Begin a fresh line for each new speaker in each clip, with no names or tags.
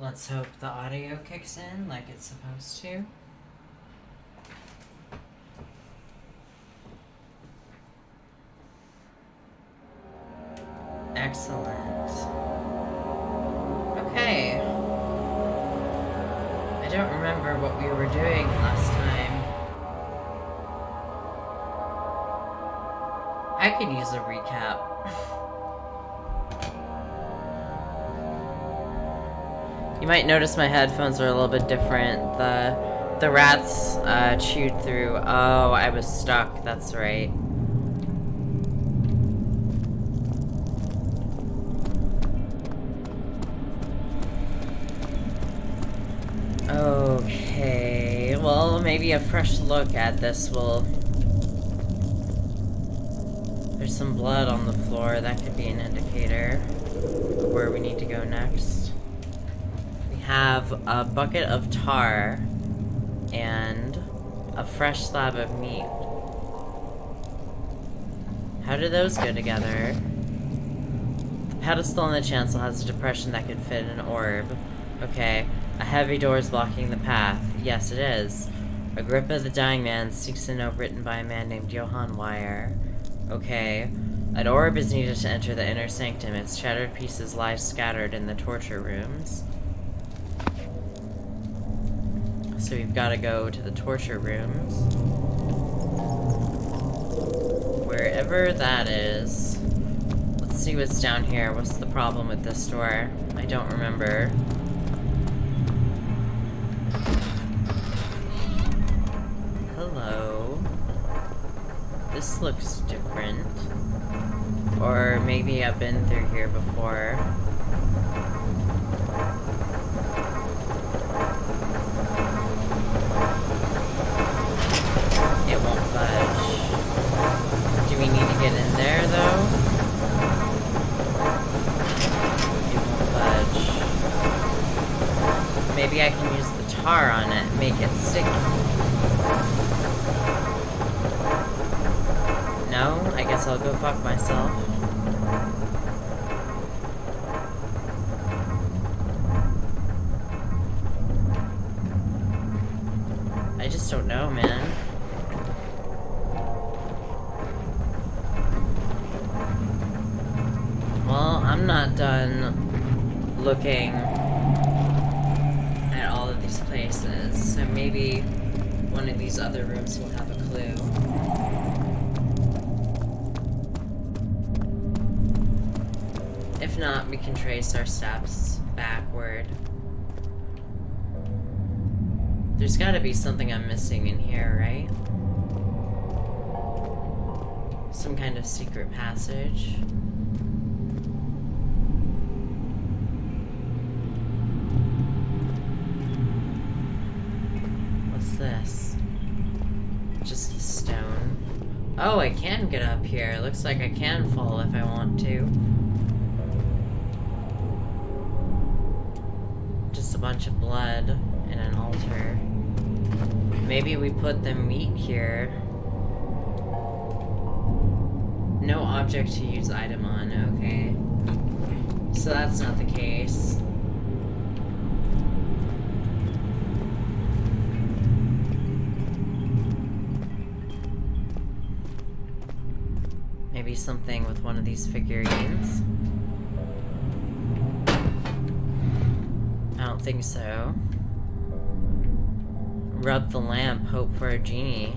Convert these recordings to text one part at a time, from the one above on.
Let's hope the audio kicks in like it's supposed to. Excellent. Okay. I don't remember what we were doing last time. I could use a recap. You might notice my headphones are a little bit different. The rats chewed through. Oh, I was stuck. That's right. Okay, well, maybe a fresh look at this will... There's some blood on the floor. That could be an indicator of where we need to go next. We have a bucket of tar and a fresh slab of meat. How do those go together? The pedestal on the chancel has a depression that could fit an orb. Okay. A heavy door is blocking the path. Yes, it is. Agrippa the Dying Man seeks a note written by a man named Johann Weyer. Okay. An orb is needed to enter the inner sanctum. Its shattered pieces lie scattered in the torture rooms. So we've got to go to the torture rooms. Wherever that is. Let's see what's down here. What's the problem with this door? I don't remember. Hello. This looks different. Or maybe I've been through here before. It won't budge. Do we need to get in there, though? It won't budge. Maybe I can use the tar on it and make it sticky. No? I guess I'll go fuck myself. I just don't know, man. Well, I'm not done looking at all of these places, so maybe one of these other rooms will have a clue. If not, we can trace our steps backward. There's gotta be something I'm missing in here, right? Some kind of secret passage. What's this? Just the stone. Oh, I can get up here. Looks like I can fall if I want to. Just a bunch of blood and an altar. Maybe we put the meat here. No object to use item on, okay. So that's not the case. Maybe something with one of these figurines. I don't think so. Rub the lamp, hope for a genie.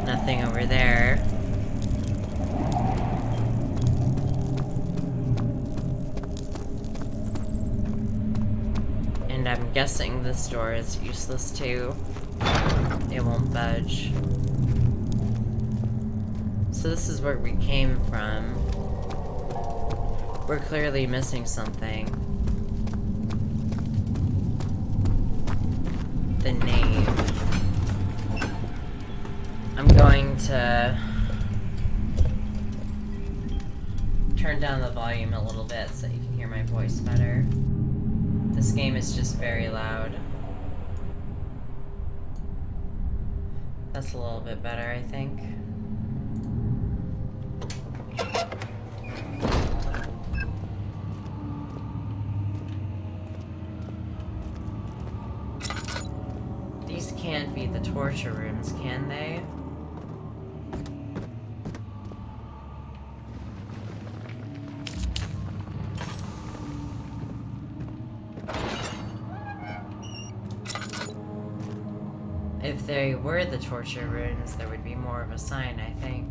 Nothing over there. And I'm guessing this door is useless too. It won't budge. So this is where we came from. We're clearly missing something. The name. I'm going to turn down the volume a little bit so you can hear my voice better. This game is just very loud. That's a little bit better, I think. These can't be the torture rooms, can they? If they were the torture rooms, there would be more of a sign, I think.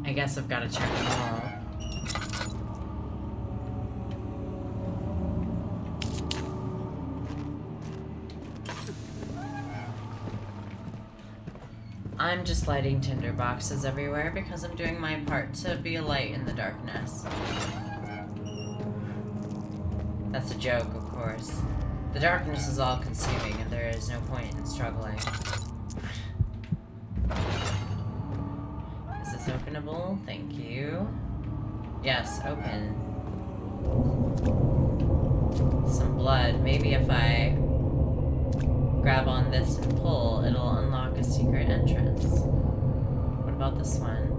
I guess I've got to check them all. I'm just lighting tinder boxes everywhere because I'm doing my part to be a light in the darkness. That's a joke, of course. The darkness is all-consuming, and there is no point in struggling. Is this openable? Thank you. Yes, open. Some blood. Maybe if I grab on this and pull, it'll unlock a secret entrance. What about this one?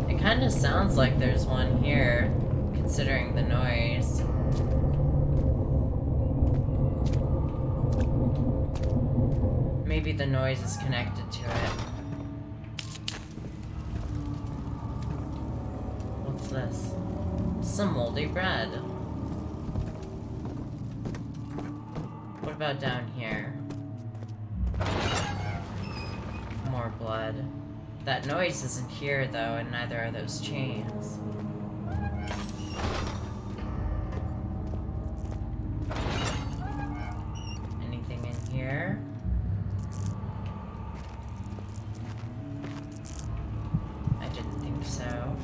It kind of sounds like there's one here, considering the noise. Maybe the noise is connected to it. What's this? Some moldy bread. What about down here? More blood. That noise isn't here though, and neither are those chains. Anything in here? I didn't think so.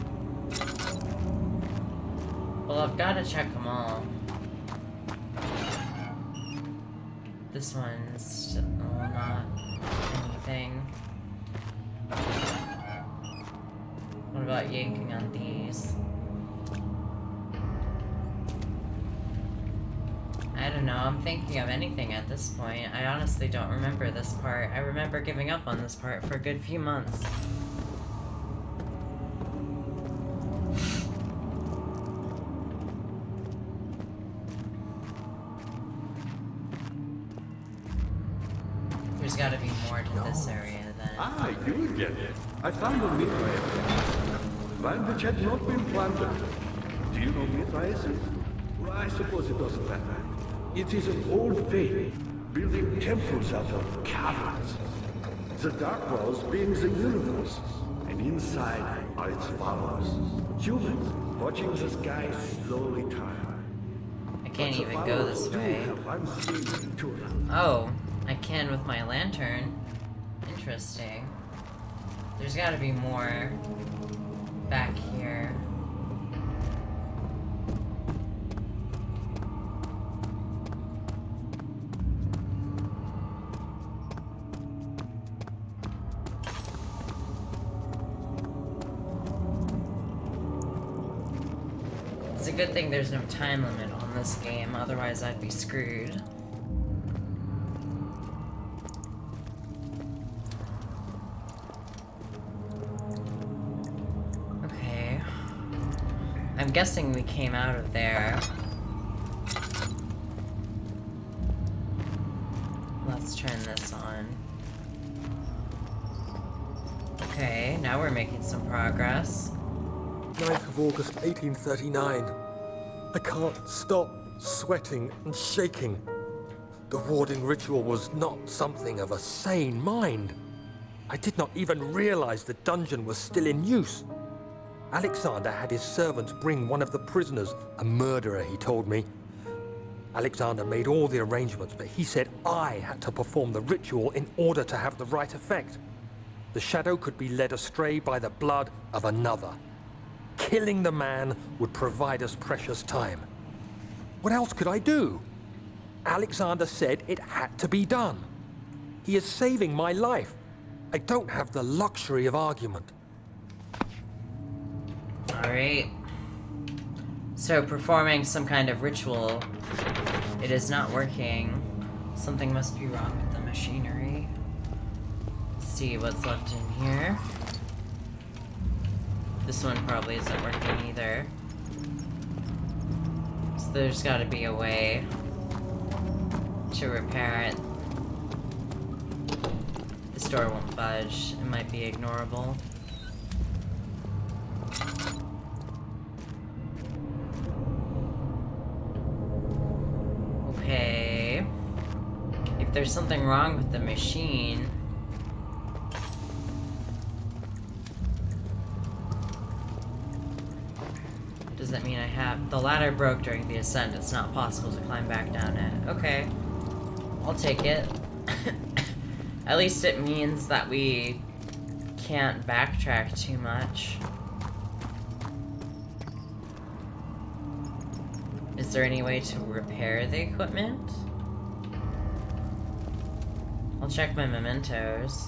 Well, I've got to check them all. This one's still not anything. What about yanking on these? I don't know, I'm thinking of anything at this point. I honestly don't remember this part. I remember giving up on this part for a good few months. There's gotta be more to this area then.
Ah, you again. I found a Mithraeus. One which had not been planted. Do you know Mithraeus? Well, I suppose it doesn't matter. It is an old faith, building temples out of caverns. The dark walls being the universe, and inside are its followers. Humans watching the sky slowly turn.
I can't even go this way. Oh. I can with my lantern. Interesting. There's gotta be more back here. It's a good thing there's no time limit on this game, otherwise I'd be screwed. I'm guessing we came out of there. Let's turn this on. Okay, now we're making some progress.
9th of August, 1839. I can't stop sweating and shaking. The warding ritual was not something of a sane mind. I did not even realize the dungeon was still in use. Alexander had his servants bring one of the prisoners, a murderer, he told me. Alexander made all the arrangements, but he said I had to perform the ritual in order to have the right effect. The shadow could be led astray by the blood of another. Killing the man would provide us precious time. What else could I do? Alexander said it had to be done. He is saving my life. I don't have the luxury of argument.
Alright. So performing some kind of ritual, it is not working. Something must be wrong with the machinery. Let's see what's left in here. This one probably isn't working either. So there's gotta be a way to repair it. This door won't budge. It might be ignorable. Okay. If there's something wrong with the machine... Does that mean I have... The ladder broke during the ascent. It's not possible to climb back down it. Okay. I'll take it. At least it means that we can't backtrack too much. Is there any way to repair the equipment? I'll check my mementos.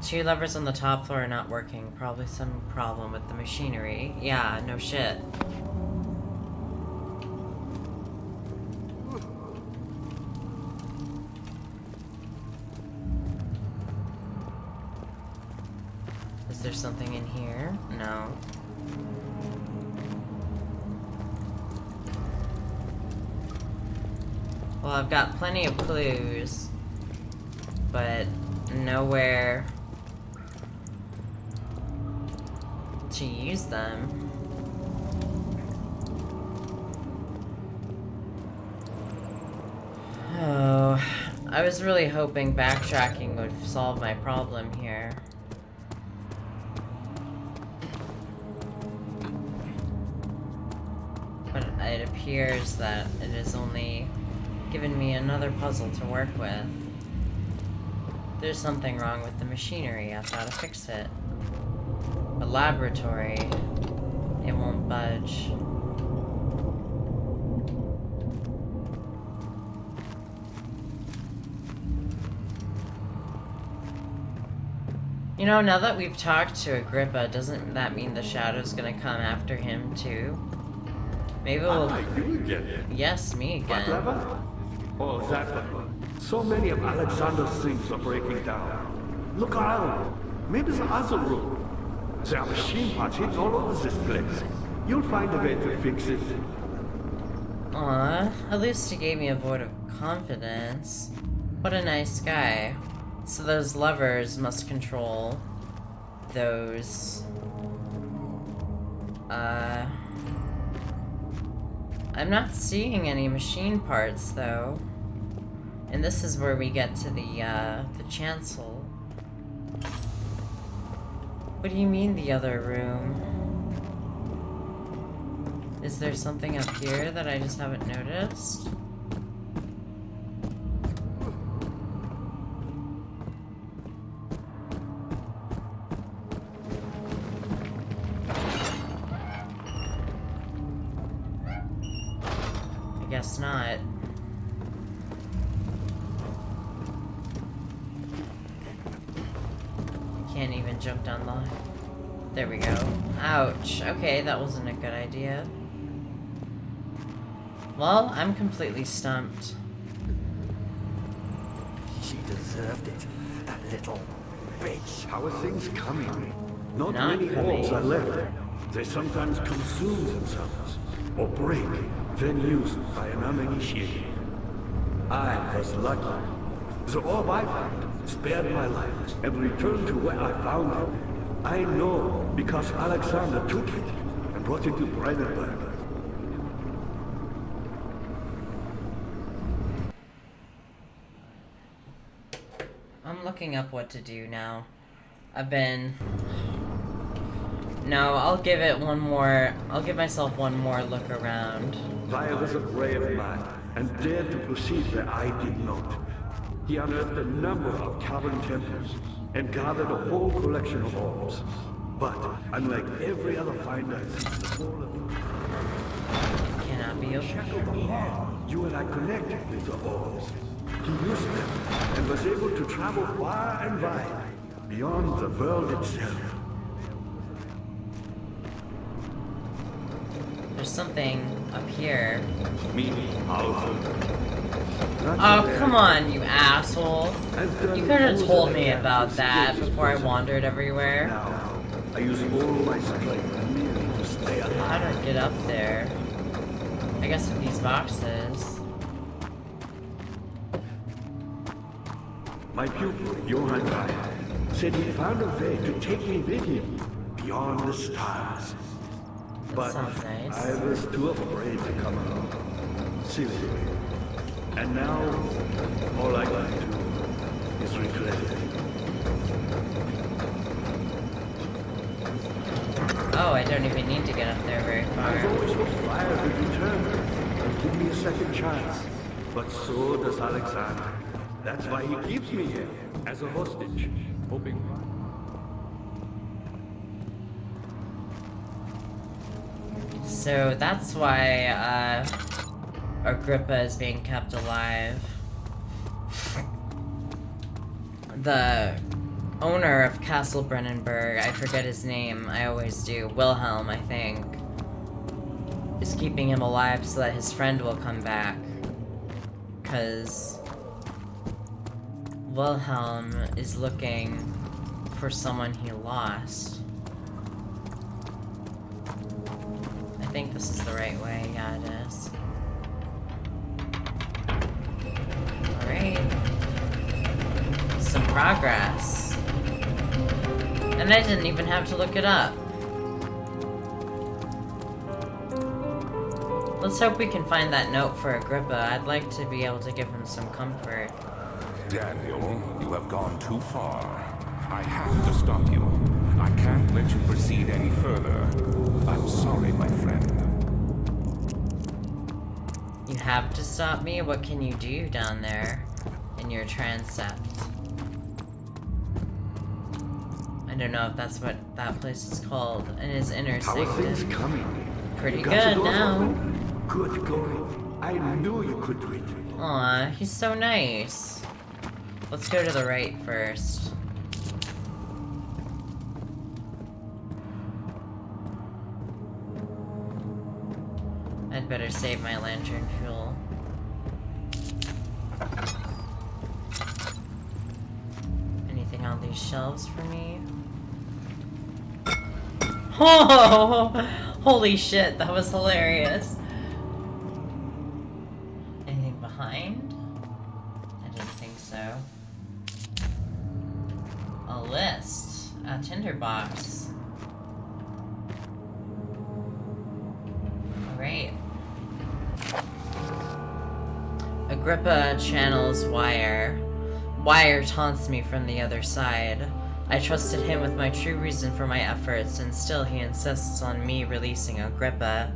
2 levers on the top floor are not working. Probably some problem with the machinery. Yeah, no shit. Is there something in here? No. Well, I've got plenty of clues, but nowhere to use them. Oh, I was really hoping backtracking would solve my problem here. But it appears that it has only given me another puzzle to work with. There's something wrong with the machinery. I've got to fix it. A laboratory. It won't budge. You know, now that we've talked to Agrippa, doesn't that mean the Shadow's gonna come after him too? Maybe we'll...
You again?
Yes, me
What
again.
lever? Oh, that one. So many of Alexander's things are breaking down. Look around. Maybe the other room. There are machine parts hidden all over this place. You'll find a way to fix it.
Aw, at least he gave me a vote of confidence. What a nice guy. So those levers must control those... I'm not seeing any machine parts, though. And this is where we get to the chancel. What do you mean, the other room? Is there something up here that I just haven't noticed? I guess not. Can't even jump down the... There we go. Ouch. Okay, that wasn't a good idea. Well, I'm completely stumped.
She deserved it, that little bitch.
How are things coming? Not
Not
many
coming.
orbs are left. They sometimes consume themselves, or break, then used by an uninitiated. I was lucky. The orb I found spared my life and returned to where I found it. I know because Alexander took it and brought it to Brandenburg.
I'm looking up what to do now. I've been... No, I'll give it one more... I'll give myself one more look around.
Vaya was a brave man and dared to proceed where I did not. He unearthed a number of cavern temples and gathered a whole collection of orbs. But unlike every other finder since the fall of
Cannot be opened.
you and I connected with the orbs. He used them and was able to travel far and wide, beyond the world itself.
there's something up here.
Me, powerful. Not
Oh,
so
come
bad.
on, you asshole.
I've done
You could have
all
told
that I
me
can
about
to
that
escape this
before I
prison.
wandered everywhere.
Now, I use all my strength merely to stay
How
alive.
do I get up there? I guess with these boxes.
My pupil, Johann Weyer, said he found a way to take me with him beyond the stars.
That
But
sounds nice.
I was too afraid to come along. Silly. And now, all I can do is regret it.
Oh, I don't even need to get up there very
I've
far.
always hoped Fire would return and give me a second chance. But so does Alexander. That's why he keeps me here, as a hostage, hoping.
So that's why, Agrippa is being kept alive. The owner of Castle Brennenburg, I forget his name, I always do, Wilhelm, I think, is keeping him alive so that his friend will come back. Because Wilhelm is looking for someone he lost. I think this is the right way. Yeah, it is. Alright. Some progress. And I didn't even have to look it up. Let's hope we can find that note for Agrippa. I'd like to be able to give him some comfort.
Daniel, you have gone too far. I have to stop you. I can't let you proceed any further. I'm sorry, my friend.
You have to stop me? What can you do down there in your transept? I don't know if that's what that place is called. In his inner
How are things
sanctum.
coming?
Pretty
You got the
good
doors
now.
open? Good going. I knew you could do it.
Aw, he's so nice. Let's go to the right first. I'd better save my lantern fuel. Anything on these shelves for me? Oh! Holy shit, that was hilarious. Anything behind? I didn't think so. A list. A tinderbox. Alright. Agrippa channels Wire. Wire taunts me from the other side. I trusted him with my true reason for my efforts, and still he insists on me releasing Agrippa.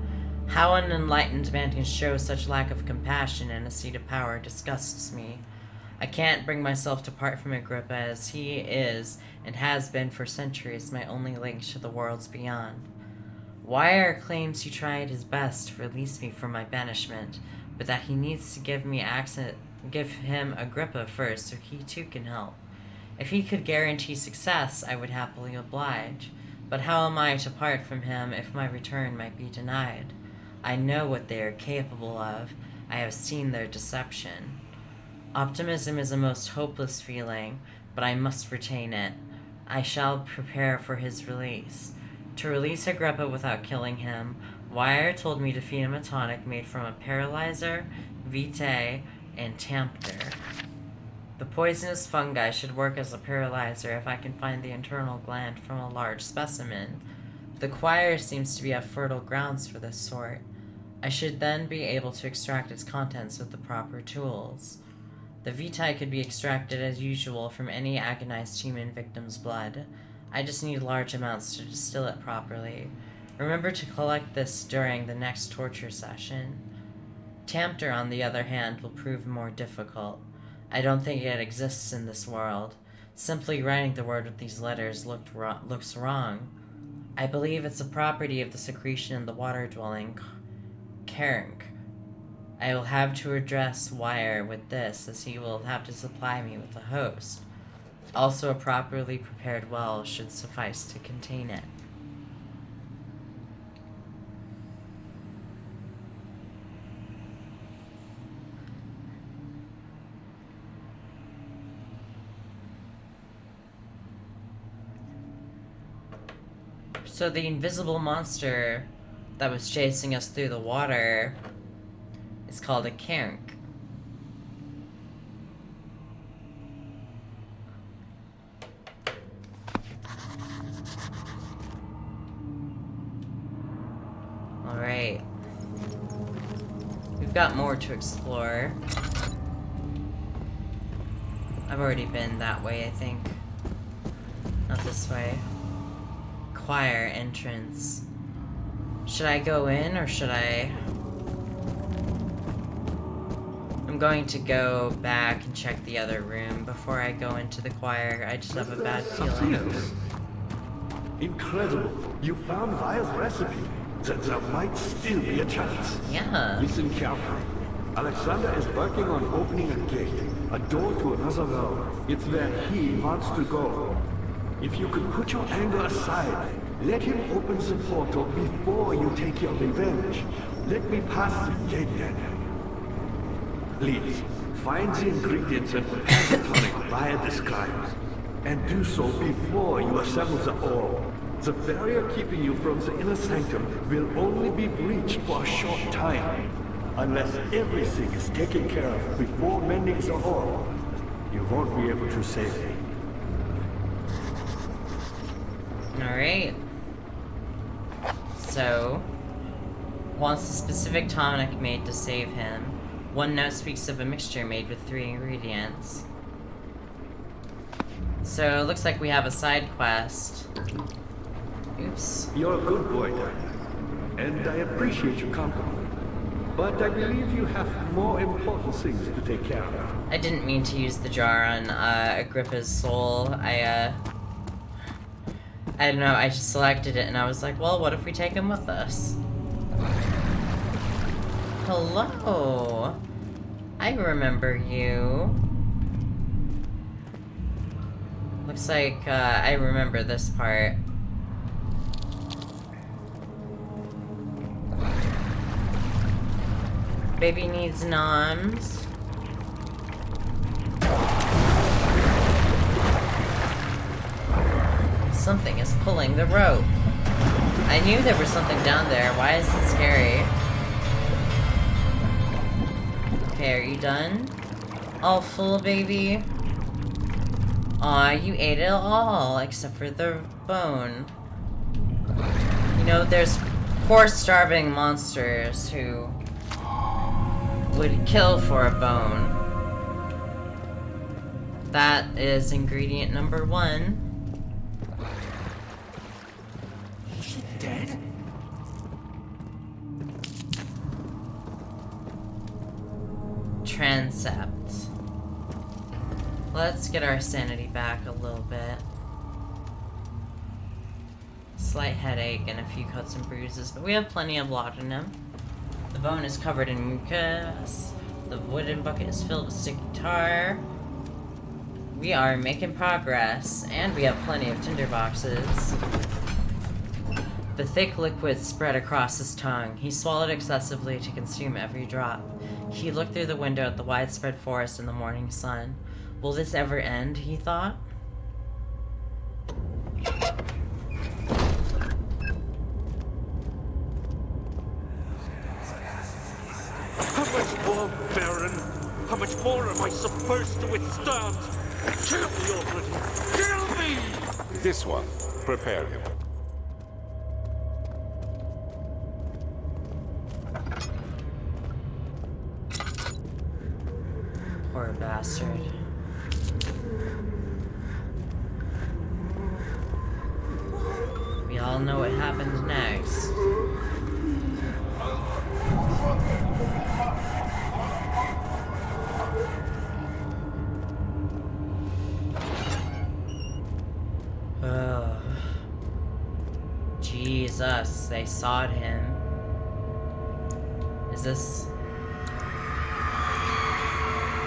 How an enlightened man can show such lack of compassion in a seat of power disgusts me. I can't bring myself to part from Agrippa, as he is, and has been for centuries, my only link to the worlds beyond. Wire claims he tried his best to release me from my banishment, but that he needs to give him Agrippa first so he too can help. If he could guarantee success, I would happily oblige. But how am I to part from him if my return might be denied? I know what they are capable of. I have seen their deception. Optimism is a most hopeless feeling, but I must retain it. I shall prepare for his release. To release Agrippa without killing him, Wire told me to feed him a tonic made from a paralyzer, vitae, and Tampter. The poisonous fungi should work as a paralyzer if I can find the internal gland from a large specimen. The choir seems to be a fertile grounds for this sort. I should then be able to extract its contents with the proper tools. The vitae could be extracted as usual from any agonized human victim's blood. I just need large amounts to distill it properly. Remember to collect this during the next torture session. Tampter, on the other hand, will prove more difficult. I don't think it exists in this world. Simply writing the word with these letters looks wrong. I believe it's a property of the secretion in the water-dwelling Carank. I will have to address Wire with this, as he will have to supply me with a host. Also, a properly prepared well should suffice to contain it. So the invisible monster that was chasing us through the water is called a Kink. Alright. We've got more to explore. I've already been that way, I think. Not this way. Choir entrance. Should I go in or should I... I'm going to go back and check the other room before I go into the choir. I just have a bad feeling.
Incredible. You found Vile's recipe. There might still be a chance.
Yeah.
Listen carefully. Alexander is working on opening a gate, a door to another realm. It's where he wants to go. If you could put your anger aside, let him open the portal before you take your revenge. Let me pass the gate then. Please, find the ingredients and prepare the tonic Vile describes. And do so before you assemble the orb. The barrier keeping you from the inner sanctum will only be breached for a short time. Unless everything is taken care of before mending the orb, you won't be able to save me.
Alright. So, wants a specific tonic made to save him. One note speaks of a mixture made with 3 ingredients. So, it looks like we have a side quest. Oops.
You're a good boy, Daniel, and I appreciate your compliment. But I believe you have more important things to take care of.
I didn't mean to use the jar on Agrippa's soul. I don't know, I just selected it and I was like, well, what if we take him with us? Hello. I remember you. Looks like I remember this part. Baby needs noms. Something is pulling the rope. I knew there was something down there. Why is it scary? Okay, are you done? All full, baby? Aw, you ate it all, except for the bone. You know, there's poor starving monsters who would kill for a bone. That is ingredient number 1.
Is she dead?
Transept. Let's get our sanity back a little bit. Slight headache and a few cuts and bruises, but we have plenty of laudanum. The bone is covered in mucus. The wooden bucket is filled with sticky tar. We are making progress, and we have plenty of tinder boxes. The thick liquid spread across his tongue. He swallowed excessively to consume every drop. He looked through the window at the widespread forest in the morning sun. Will this ever end, he thought?
How much more, Baron? How much more am I supposed to withstand? Kill me already! Kill me!
This one. Prepare him.
Poor bastard. We all know what happened next. Jesus, they sawed him. Is this...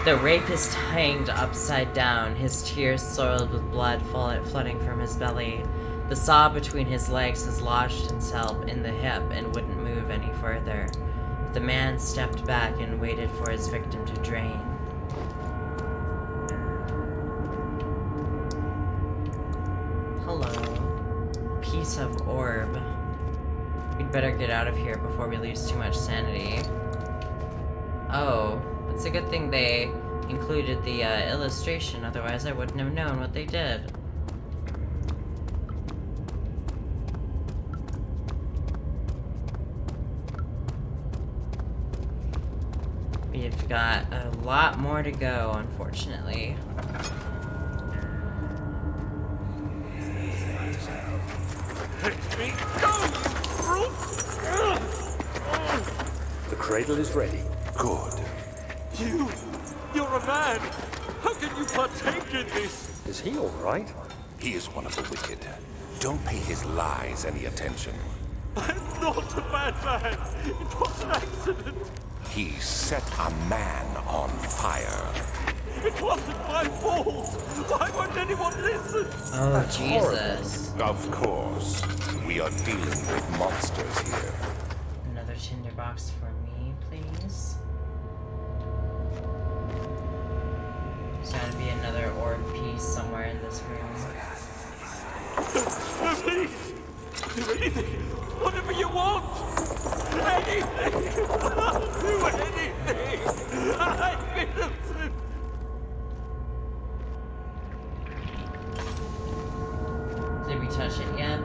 The rapist hanged upside down, his tears soiled with blood flooding from his belly. The saw between his legs has lodged itself in the hip and wouldn't move any further. The man stepped back and waited for his victim to drain. piece of orb. We'd better get out of here before we lose too much sanity. Oh, it's a good thing they included the illustration, otherwise I wouldn't have known what they did. We've got a lot more to go, unfortunately.
Let me go, you brute!
The cradle is ready.
Good.
You're a man! How can you partake in this?
Is he all right?
He is one of the wicked. Don't pay his lies any attention.
I'm not a bad man! It was an accident!
He set a man on fire.
It wasn't my fault! Why won't anyone listen?
Oh,
That's
Jesus.
Of course. We are dealing with monsters here.
Another tinderbox for me, please. There's gotta be another orb piece somewhere in this room.
No, please! Do anything! Whatever you want! Anything! I'll do anything! I'm innocent!
Did we touch it yet?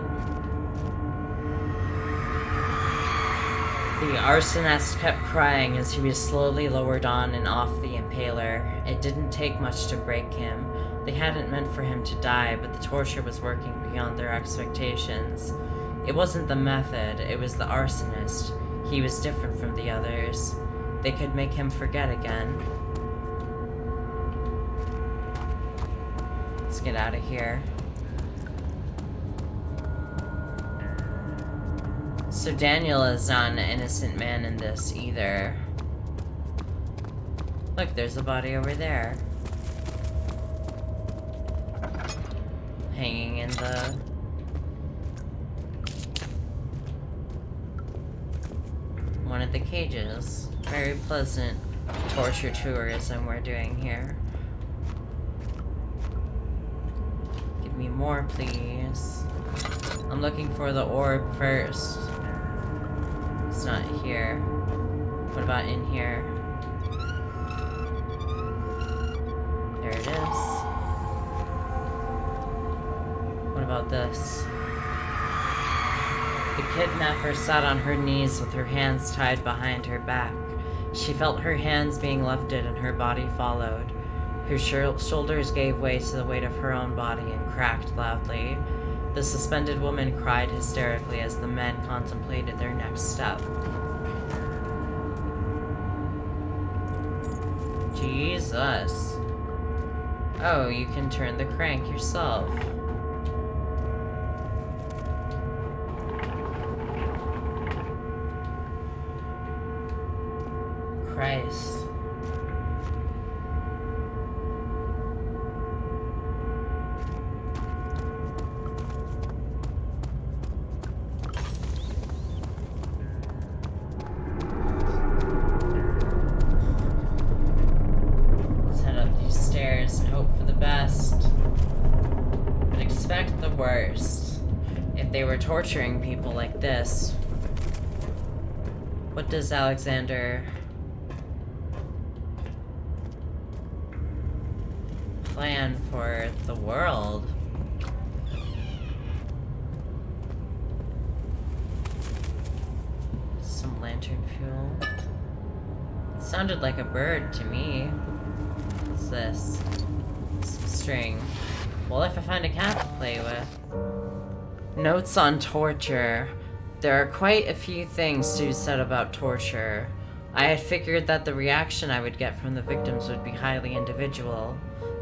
The arsonist kept crying as he was slowly lowered on and off the impaler. It didn't take much to break him. They hadn't meant for him to die, but the torture was working beyond their expectations. It wasn't the method, it was the arsonist. He was different from the others. They could make him forget again. Let's get out of here. So Daniel is not an innocent man in this either. Look, there's a body over there. Hanging in the... one of the cages. Very pleasant torture tourism we're doing here. Give me more, please. I'm looking for the orb first. It's not here. What about in here? There it is. What about this? The kidnapper sat on her knees with her hands tied behind her back. She felt her hands being lifted and her body followed. Her shoulders gave way to the weight of her own body and cracked loudly. The suspended woman cried hysterically as the men contemplated their next step. Jesus. Oh, you can turn the crank yourself. Christ. Let's head up these stairs and hope for the best. But expect the worst. If they were torturing people like this, what does Alexander plan for the world? Some lantern fuel. It sounded like a bird to me. What's this? Some string. Well, if I find a cat to play with. Notes on torture. There are quite a few things to be said about torture. I had figured that the reaction I would get from the victims would be highly individual.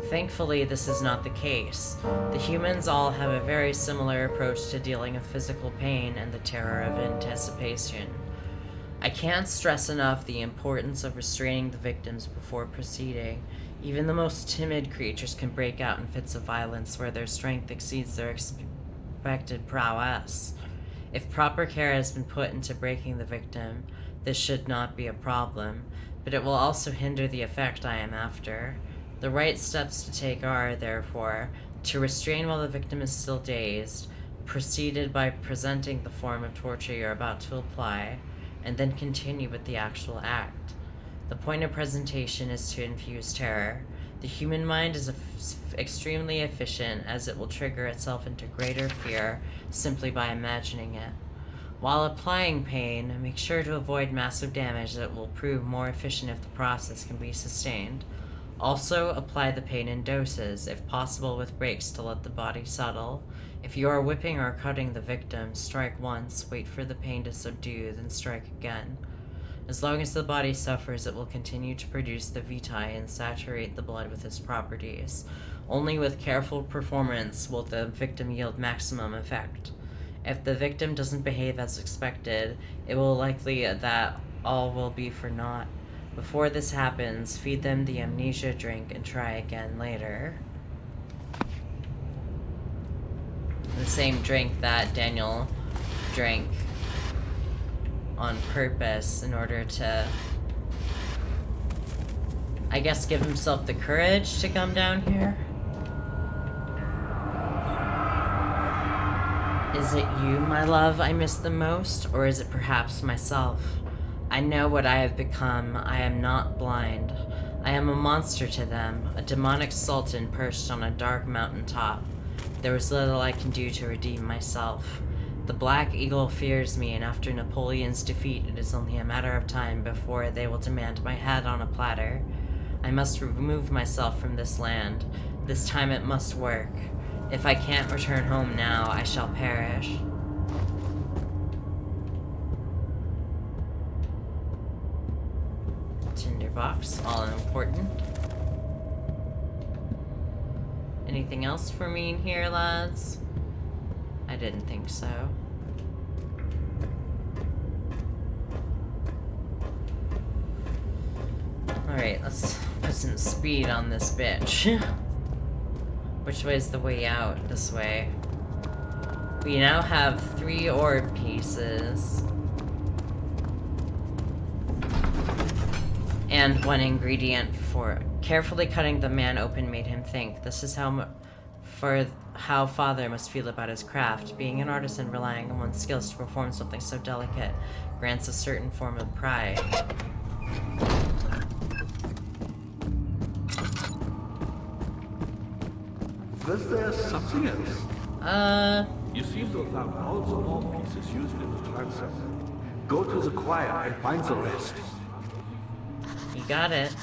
Thankfully, this is not the case. The humans all have a very similar approach to dealing with physical pain and the terror of anticipation. I can't stress enough the importance of restraining the victims before proceeding. Even the most timid creatures can break out in fits of violence where their strength exceeds their expected prowess. If proper care has been put into breaking the victim, this should not be a problem, but it will also hinder the effect I am after. The right steps to take are, therefore, to restrain while the victim is still dazed, proceed by presenting the form of torture you're about to apply, and then continue with the actual act. The point of presentation is to infuse terror. The human mind is extremely efficient, as it will trigger itself into greater fear simply by imagining it. While applying pain, make sure to avoid massive damage that will prove more efficient if the process can be sustained. Also, apply the pain in doses, if possible with breaks to let the body settle. If you are whipping or cutting the victim, strike once, wait for the pain to subdue, then strike again. As long as the body suffers, it will continue to produce the vitae and saturate the blood with its properties. Only with careful performance will the victim yield maximum effect. If the victim doesn't behave as expected, it will likely that all will be for naught. Before this happens, feed them the amnesia drink and try again later. The same drink that Daniel drank on purpose in order to, I guess, give himself the courage to come down here. Is it you, my love, I miss the most, or is it perhaps myself? I know what I have become. I am not blind. I am a monster to them, a demonic sultan perched on a dark mountain top. There is little I can do to redeem myself. The Black Eagle fears me, and after Napoleon's defeat, it is only a matter of time before they will demand my head on a platter. I must remove myself from this land. This time it must work. If I can't return home now, I shall perish. Tinderbox, all important. Anything else for me in here, lads? I didn't think so. Alright, let's put some speed on this bitch. Which way is the way out? This way. We now have 3 orb pieces. And 1 ingredient for carefully cutting the man open made him think. This is how father must feel about his craft. Being an artisan relying on one's skills to perform something so delicate grants a certain form of pride.
Was there something else? You seem to have found all the more pieces used in the transfer. Go to the choir and find the rest.
You got it.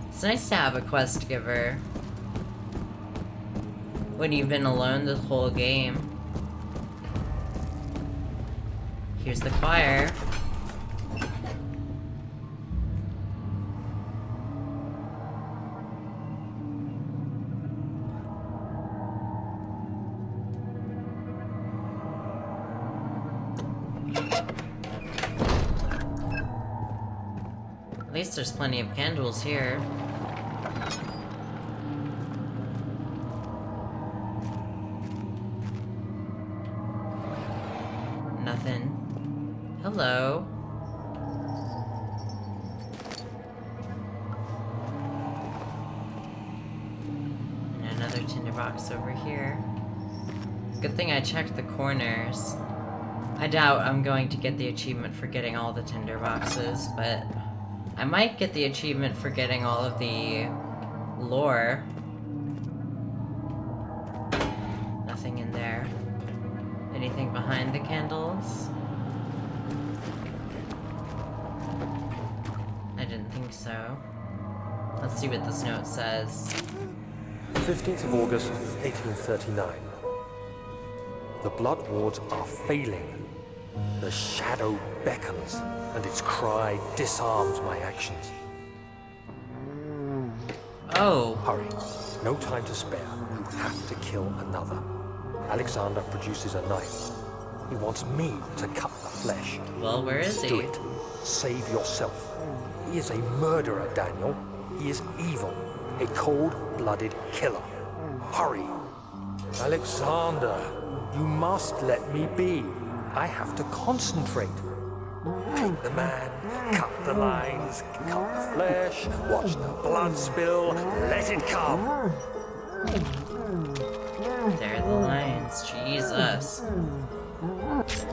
It's nice to have a quest giver when you've been alone the whole game. Here's the choir. At least there's plenty of candles here. Nothing. Hello. And another tinderbox over here. Good thing I checked the corners. I doubt I'm going to get the achievement for getting all the tinderboxes, but I might get the achievement for getting all of the lore. Nothing in there. Anything behind the candles? I didn't think so. Let's see what this note says.
15th of August, 1839. The blood wards are failing. The shadow beckons, and its cry disarms my actions.
Oh.
Hurry. No time to spare. You have to kill another. Alexander produces a knife. He wants me to cut the flesh.
Well, where is he?
Do it. Save yourself. He is a murderer, Daniel. He is evil. A cold-blooded killer. Hurry. Alexander, you must let me be. I have to concentrate. Take the man, cut the lines, cut the flesh, watch the blood spill, let it come.
There are the lines. Jesus.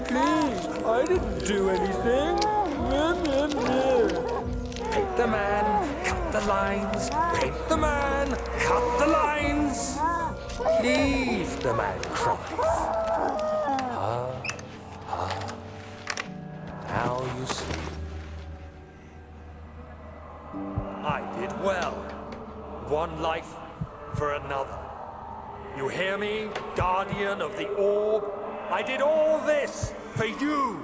Please, I didn't do anything.
Paint the man, cut the lines. Paint the man, cut the lines. Please, the man cries. Now you see. I did well. One life for another. You hear me, guardian of the orb? I did all this for you.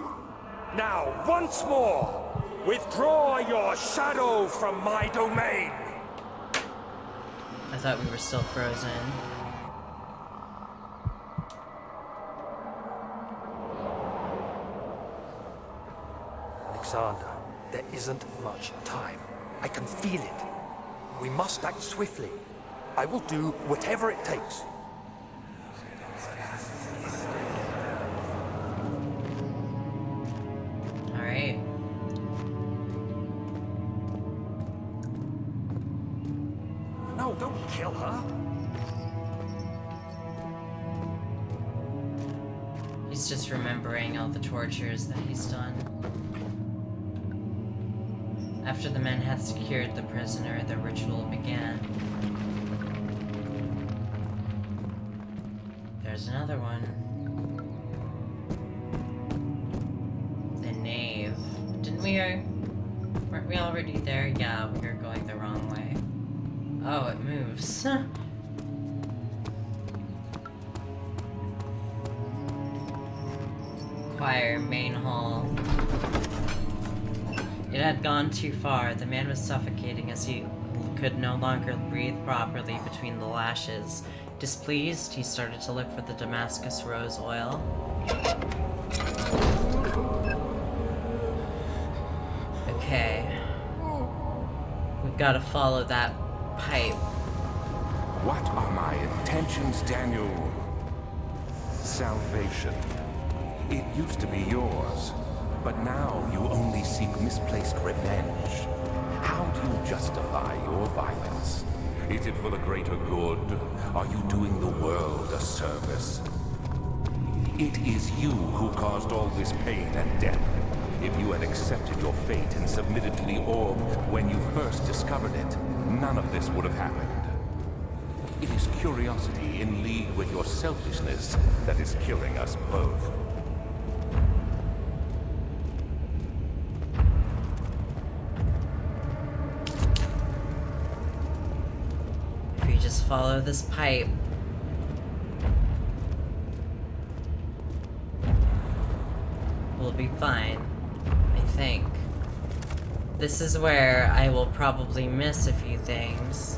Now, once more, withdraw your shadow from my domain.
I thought we were still frozen.
Alexander, there isn't much time. I can feel it. We must act swiftly. I will do whatever it takes.
Alright.
No, don't kill her.
He's just remembering all the tortures that he's done. After the men had secured the prisoner, the ritual began. There's another one. The nave. Didn't we, weren't we already there? Yeah, we were going the wrong way. Oh, it moves. Choir, main hall. It had gone too far. The man was suffocating as he could no longer breathe properly between the lashes. Displeased, he started to look for the Damascus rose oil. Okay. We've got to follow that pipe.
What are my intentions, Daniel? Salvation. It used to be yours, but now you only seek misplaced revenge. How do you justify your violence? Is it for the greater good? Are you doing the world a service? It is you who caused all this pain and death. If you had accepted your fate and submitted to the orb when you first discovered it, none of this would have happened. It is curiosity in league with your selfishness that is killing us both.
If we just follow this pipe. We'll be fine, I think. This is where I will probably miss a few things.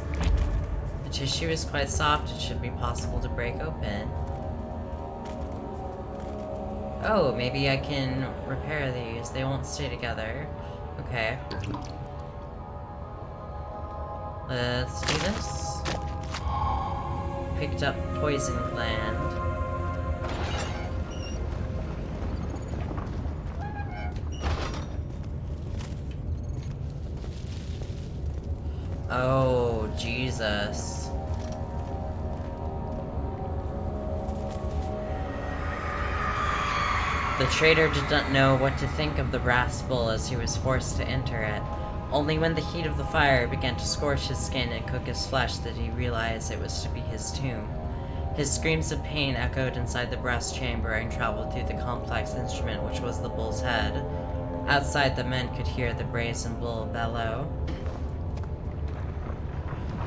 The tissue is quite soft, it should be possible to break open. Oh, maybe I can repair these. They won't stay together. Okay. Let's do this. Picked up poison gland. Oh, Jesus. The traitor did not know what to think of the brass bowl as he was forced to enter it. Only when the heat of the fire began to scorch his skin and cook his flesh did he realize it was to be his tomb. His screams of pain echoed inside the brass chamber and traveled through the complex instrument which was the bull's head. Outside, the men could hear the brazen bull bellow.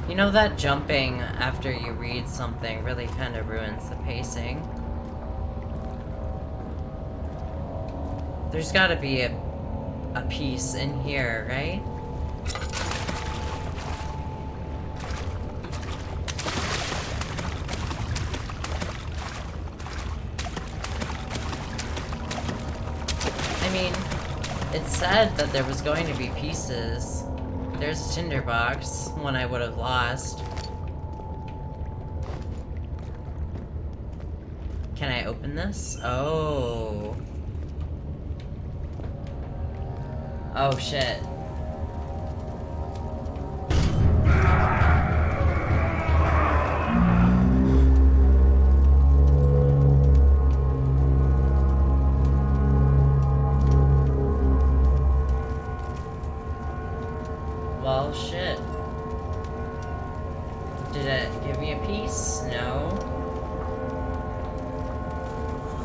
You know that jumping after you read something really kind of ruins the pacing. There's gotta be a piece in here, right? I mean, it said that there was going to be pieces. There's a tinderbox, one I would have lost. Can I open this? Oh. Oh shit.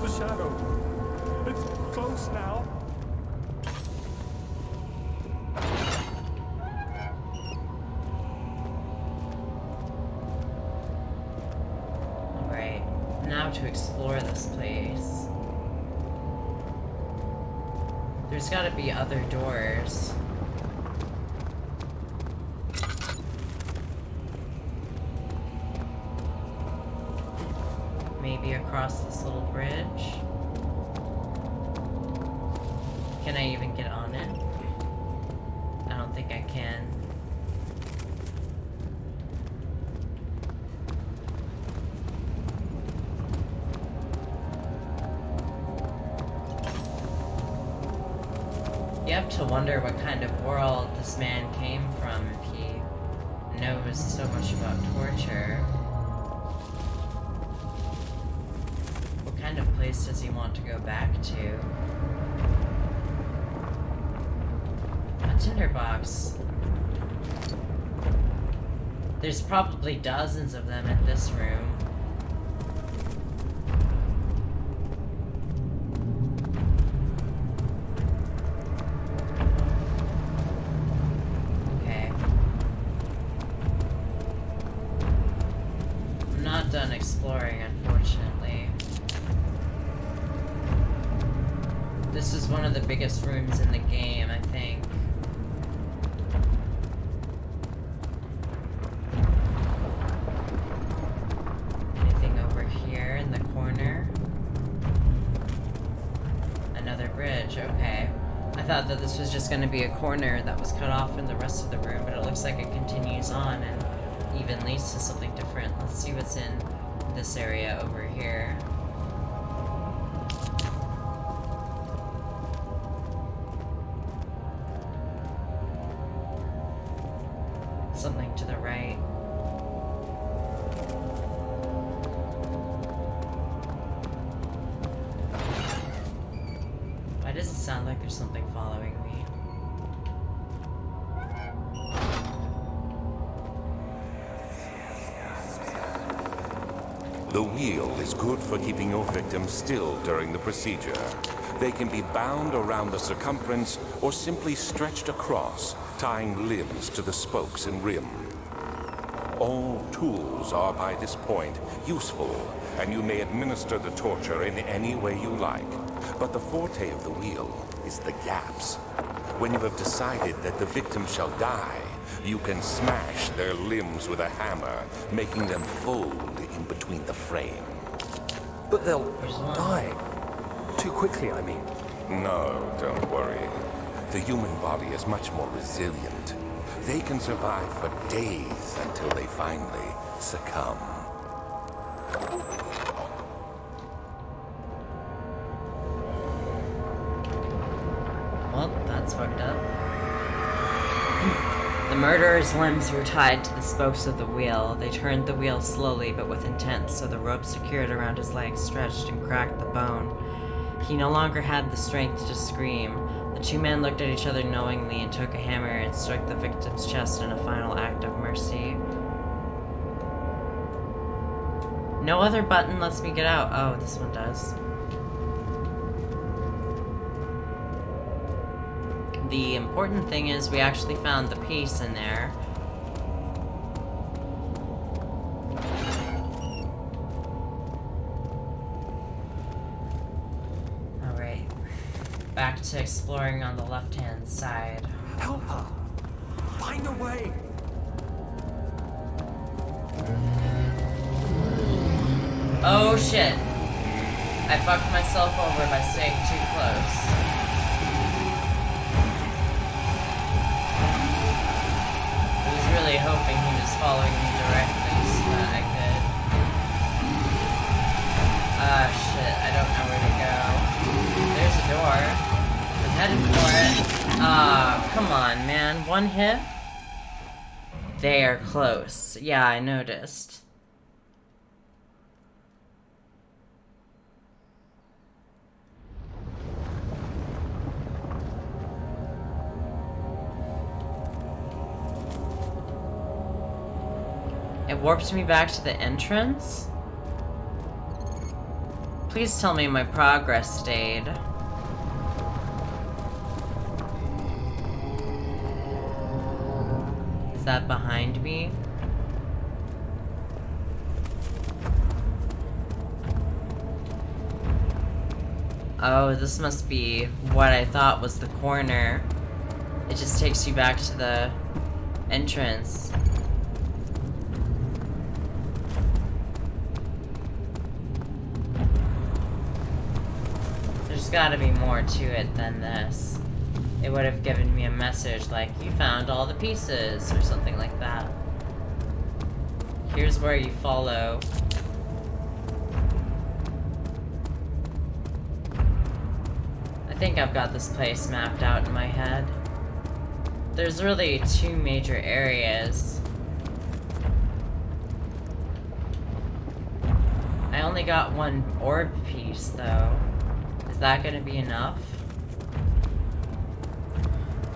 the shadow. It's close now.
Alright, now to explore this place. There's gotta be other doors. Maybe across this little bridge? Can I even get on it? I don't think I can. You have to wonder what kind of world this man came from if he knows so much about torture. What kind of place does he want to go back to? A tinderbox. There's probably dozens of them in this room. Okay. I'm not done exploring, unfortunately. This is one of the biggest rooms in the game, I think. Anything over here in the corner? Another bridge, okay. I thought that this was just going to be a corner that was cut off from the rest of the room, but it looks like it continues on and even leads to something different. Let's see what's in this area over here. Something to the right. Why does it sound like there's something following me?
The wheel is good for keeping your victims still during the procedure. They can be bound around the circumference or simply stretched across, tying limbs to the spokes and rim. All tools are by this point useful, and you may administer the torture in any way you like. But the forte of the wheel is the gaps. When you have decided that the victim shall die, you can smash their limbs with a hammer, making them fold in between the frame.
But they'll die. Too quickly, I mean.
No, don't worry. The human body is much more resilient. They can survive for days until they finally succumb.
Well, that's fucked up. The murderer's limbs were tied to the spokes of the wheel. They turned the wheel slowly but with intent, so the rope secured around his legs stretched and cracked the bone. He no longer had the strength to scream. The two men looked at each other knowingly and took a hammer and struck the victim's chest in a final act of mercy. No other button lets me get out. Oh, this one does. The important thing is we actually found the piece in there. Alright. Back to exploring on the left-hand side.
Help her! Find a way!
Oh shit. I fucked myself over by staying too close. Really hoping he was following me directly so that I could... Ah, shit, I don't know where to go. There's a door. I'm heading for it. Ah, come on, man. One hit? They are close. Yeah, I noticed. It warped me back to the entrance? Please tell me my progress stayed. Is that behind me? Oh, this must be what I thought was the corner. It just takes you back to the entrance. There's gotta be more to it than this. It would have given me a message like, you found all the pieces, or something like that. Here's where you follow. I think I've got this place mapped out in my head. There's really two major areas. I only got one orb piece, though. Is that gonna be enough?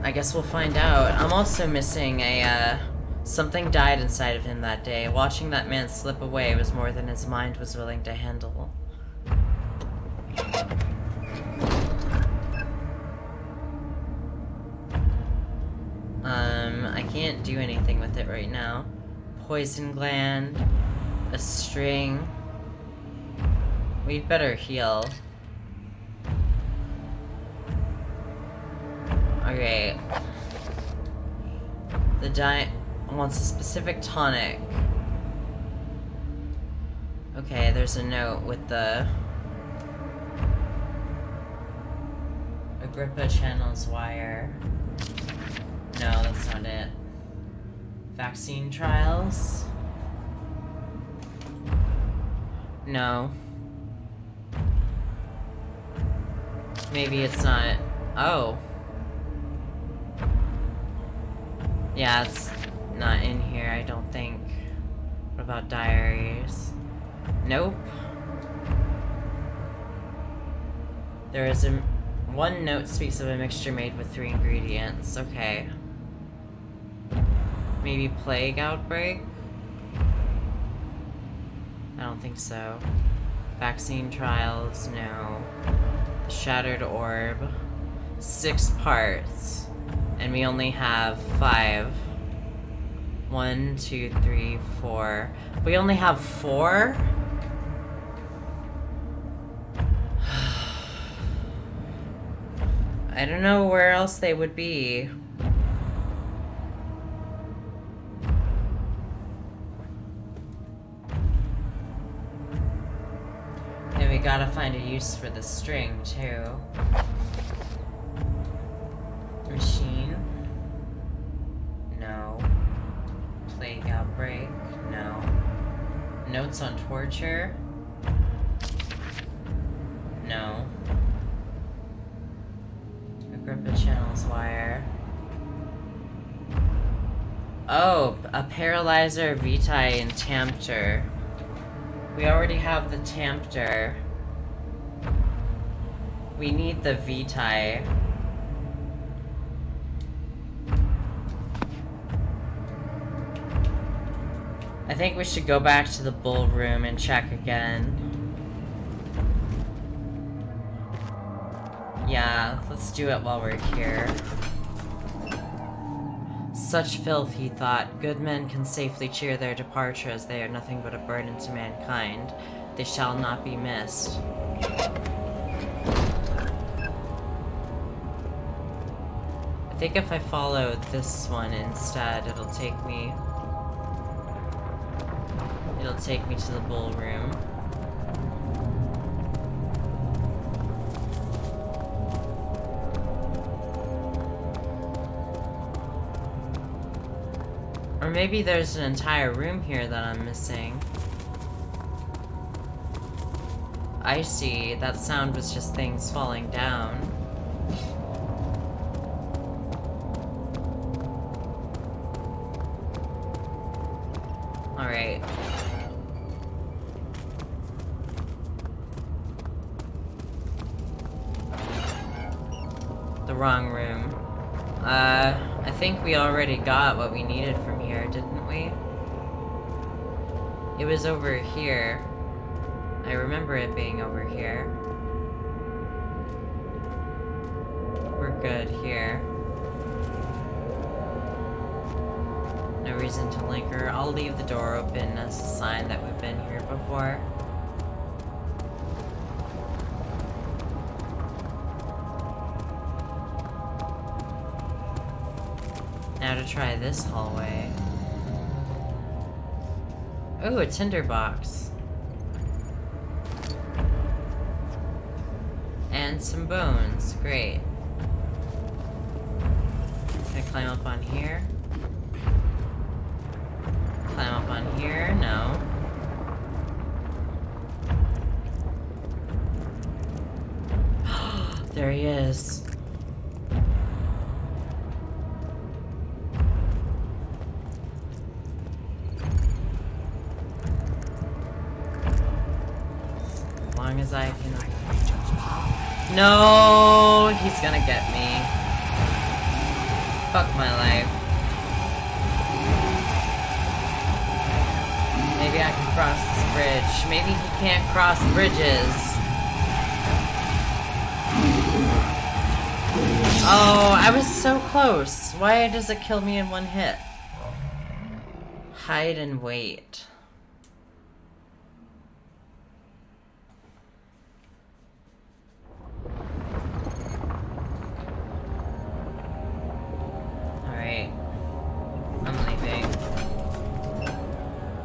I guess we'll find out. I'm also missing a, something died inside of him that day. Watching that man slip away was more than his mind was willing to handle. I can't do anything with it right now. Poison gland, a string. We'd better heal. Okay. The giant wants a specific tonic. Okay, there's a note with the Agrippa channels wire. No, that's not it. Vaccine trials? No. Maybe it's not. Oh. Yeah, it's not in here, I don't think. What about diaries? Nope. There is a... One note speaks of a mixture made with 3 ingredients. Okay. Maybe plague outbreak? I don't think so. Vaccine trials, no. The shattered orb. 6 parts. And we only have 5. 1, 2, 3, 4. We only have 4? I don't know where else they would be. And we gotta find a use for the string, too. Machine? No. Plague outbreak? No. Notes on torture? No. Agrippa channels wire. Oh, a paralyzer, vitae, and tempter. We already have the tempter. We need the vitae. I think we should go back to the bull room and check again. Yeah, let's do it while we're here. Such filth, he thought. Good men can safely cheer their departure, as they are nothing but a burden to mankind. They shall not be missed. I think if I follow this one instead, it'll take me to the bull room. Or maybe there's an entire room here that I'm missing. I see. That sound was just things falling down. Alright. The wrong room. I think we already got what we needed from here, didn't we? It was over here. I remember it being over here. We're good here. No reason to linger. I'll leave the door open as a sign that we've been here before. Now to try this hallway. Ooh, a tinderbox. And some bones. Great. Can I climb up on here? Climb up on here? No. There he is. As long as I can... No, he's gonna get me. Fuck my life. Maybe I can cross this bridge. Maybe he can't cross bridges. Oh, I was so close. Why does it kill me in one hit? Hide and wait. Alright. I'm leaving.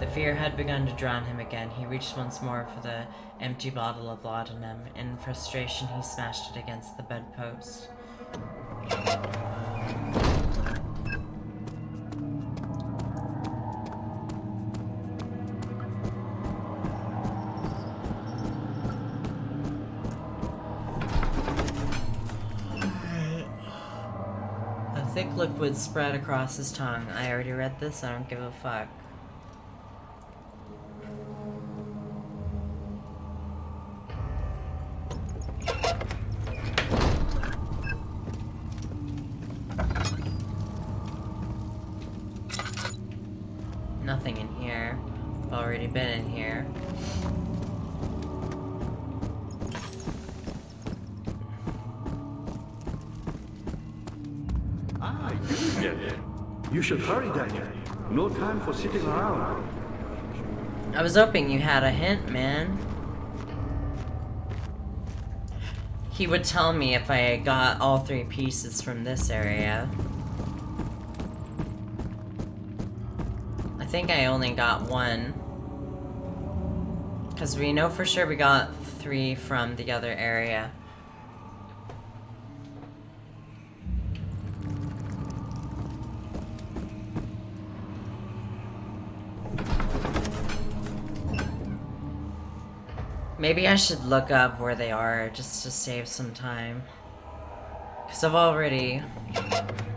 The fear had begun to drown him again. He reached once more for the empty bottle of laudanum. In frustration, he smashed it against the bedpost. A thick liquid spread across his tongue. I already read this, I don't give a fuck. Nothing in here. I've already been in here.
Ah, you again. You should hurry, Daniel. No time for sitting around.
I was hoping you had a hint, man. He would tell me if I got all 3 pieces from this area. I think I only got 1. Because we know for sure we got 3 from the other area. Maybe I should look up where they are just to save some time. Because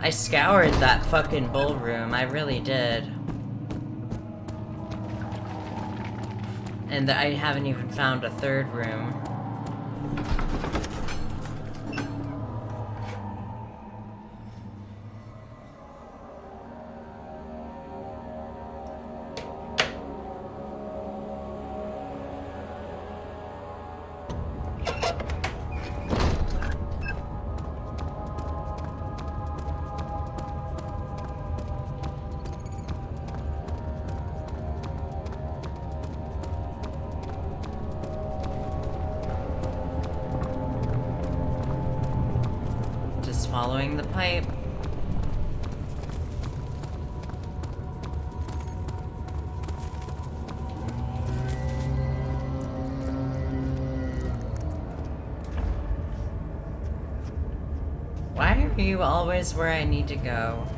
I scoured that fucking ballroom, I really did. And I haven't even found a 3rd room. Following the pipe. Why are you always where I need to go?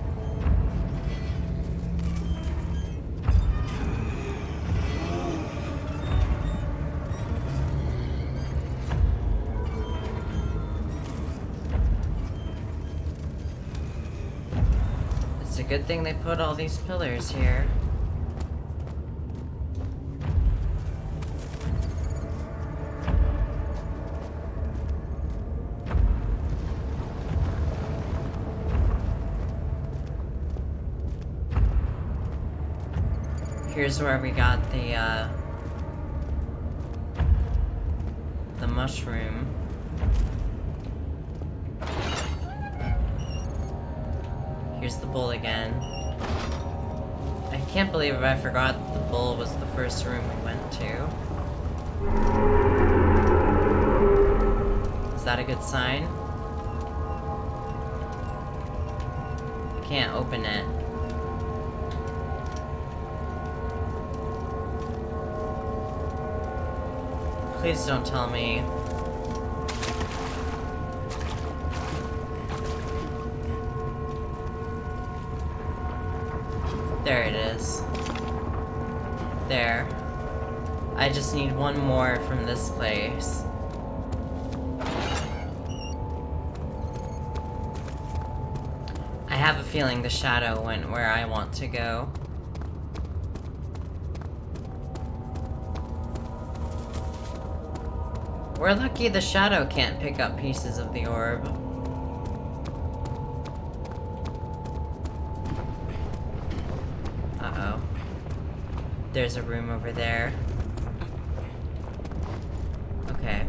It's a good thing they put all these pillars here. Here's where we got the mushroom. Here's the bull again. I can't believe I forgot the bull was the first room we went to. Is that a good sign? I can't open it. Please don't tell me. There it is. There. I just need one more from this place. I have a feeling the shadow went where I want to go. We're lucky the shadow can't pick up pieces of the orb. Uh-oh. There's a room over there. Okay.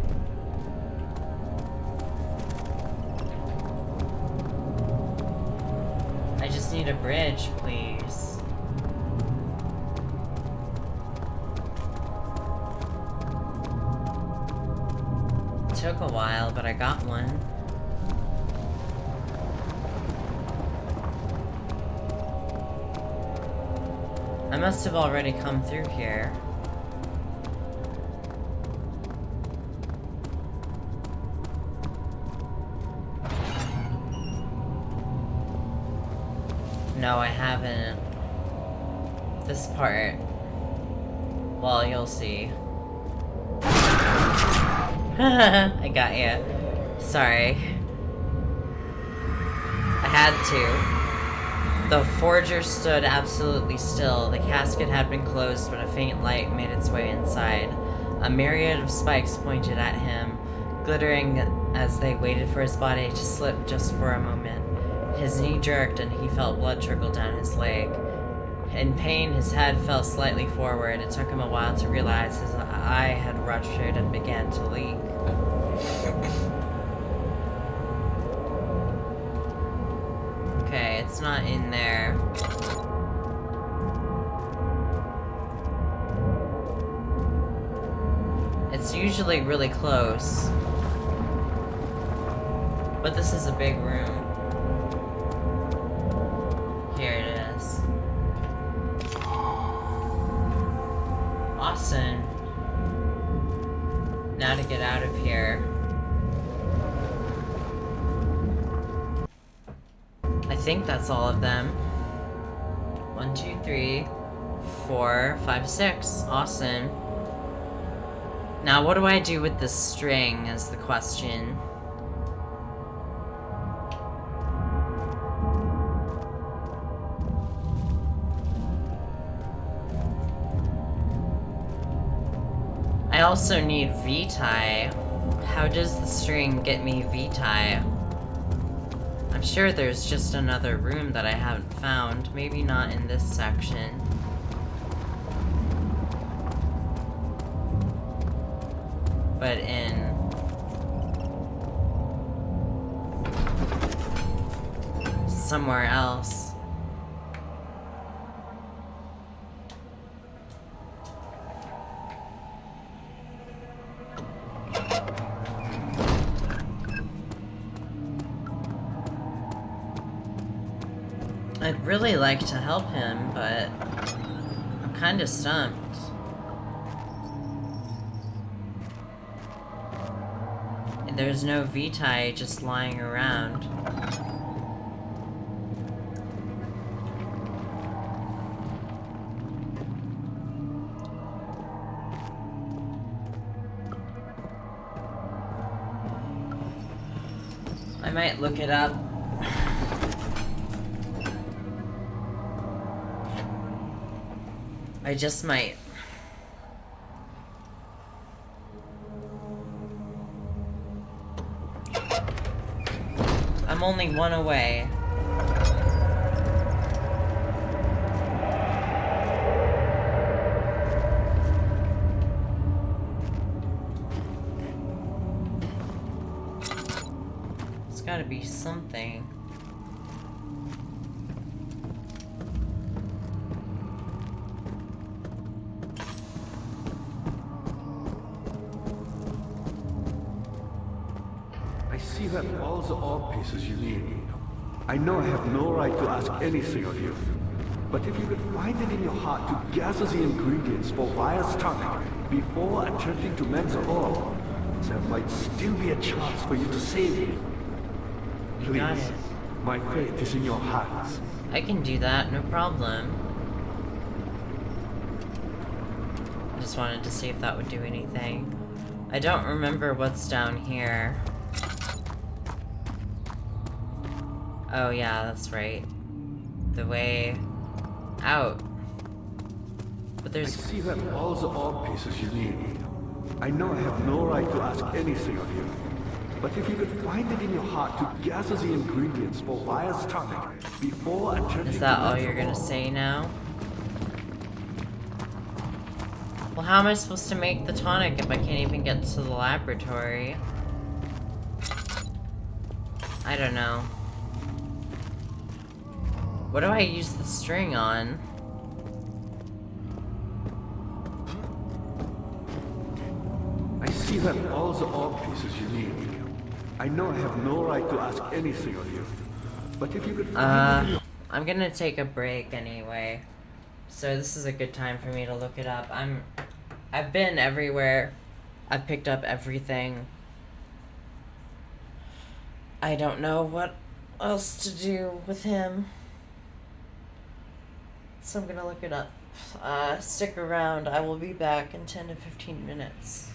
I just need a bridge, please. It took a while, but I got one. I must have already come through here. No, I haven't. This part. Well, you'll see. I got you. Sorry. I had to. The forger stood absolutely still. The casket had been closed, but a faint light made its way inside. A myriad of spikes pointed at him, glittering as they waited for his body to slip just for a moment. His knee jerked and he felt blood trickle down his leg. In pain, his head fell slightly forward. It took him a while to realize his eye had ruptured and began to leak. Okay, it's not in there. It's usually really close. But this is a big room. Here it is. Awesome. Now to get out of here. I think that's all of them. 1, 2, 3, 4, 5, 6. Awesome. Now what do I do with this string is the question. I also need Vitae. How does the string get me Vitae? I'm sure there's just another room that I haven't found. Maybe not in this section. But in... somewhere else. I'd really like to help him, but I'm kinda stumped. And there's no Vitae just lying around. I might look it up. I just might. I'm only one away. gotta be something.
I see you have all the orb pieces you need. I know I have no right to ask anything of you, but if you could find it in your heart to gather the ingredients for Vaya's tonic before attempting to mend the orb, there might still be a chance for you to save him.
Got
Please,
it.
my fate is in your hands.
I can do that, no problem. I just wanted to see if that would do anything. I don't remember what's down here. Oh yeah, that's right. The way out. But
I
there's...
see you have all the orb pieces you need. I know I have no right to ask anything of you, but if you could find it in your heart to gather the ingredients for Vaya's tonic before attempting
Is that
to
all
mend
you're
the
gonna
orb,
say now? Well, how am I supposed to make the tonic if I can't even get to the laboratory? I don't know. What do I use the string on?
I see you have all the orb pieces you need. I know I have no right to ask anything of you, but if you could find it in your
I'm gonna take a break anyway. So this is a good time for me to look it up. I've been everywhere. I've picked up everything. I don't know what else to do with him. So I'm gonna look it up. Stick around. I will be back in 10 to 15 minutes.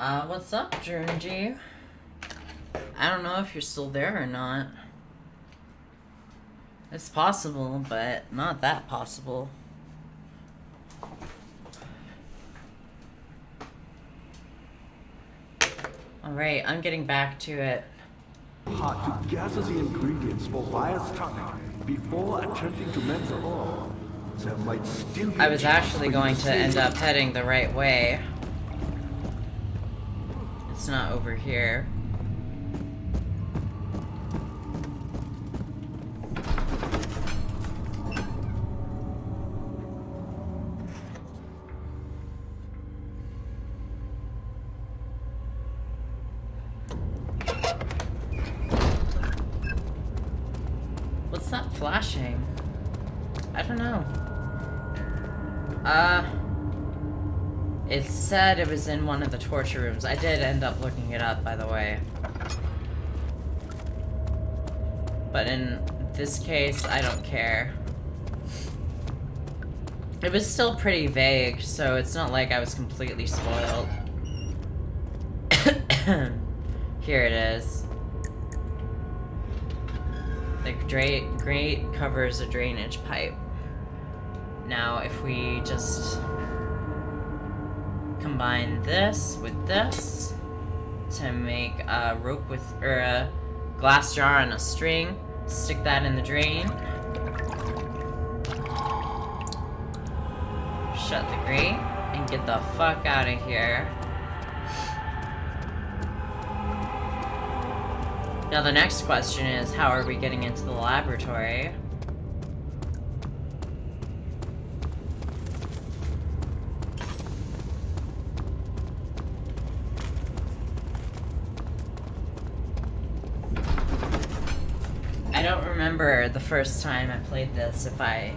What's up, Junji? I don't know if you're still there or not. It's possible, but not that possible. Alright, I'm getting back to it.
Hot to gather the ingredients for Vire's tongue before attempting to mend the ore. There might still be
I was actually going to end up heading the right way. It's not over here. What's that flashing? I don't know. It said it was in one of the torture rooms. I did end up looking it up, by the way. But in this case, I don't care. It was still pretty vague, so it's not like I was completely spoiled. Here it is. The grate covers a drainage pipe. Now, if we just combine this with this to make a rope with, or a glass jar on a string, stick that in the drain, shut the grate, and get the fuck out of here. Now the next question is, how are we getting into the laboratory? I don't remember the first time I played this if I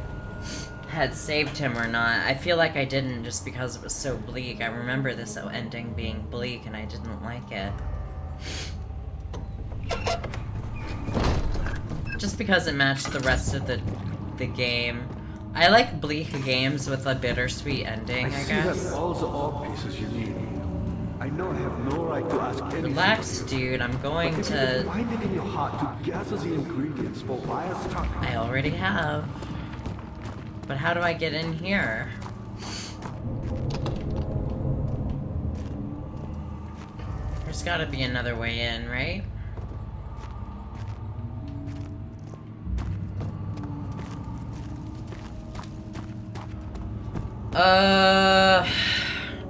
had saved him or not. I feel like I didn't just because it was so bleak. I remember this ending being bleak and I didn't like it. Just because it matched the rest of the game. I like bleak games with a bittersweet ending, I
see that
guess.
all the ore pieces you need. I know I have no right to ask anything.
Relax, dude. I'm going
But if you
to...
find it in your heart to gather the ingredients for Vire's tongue.
I already have. But how do I get in here? There's gotta be another way in, right?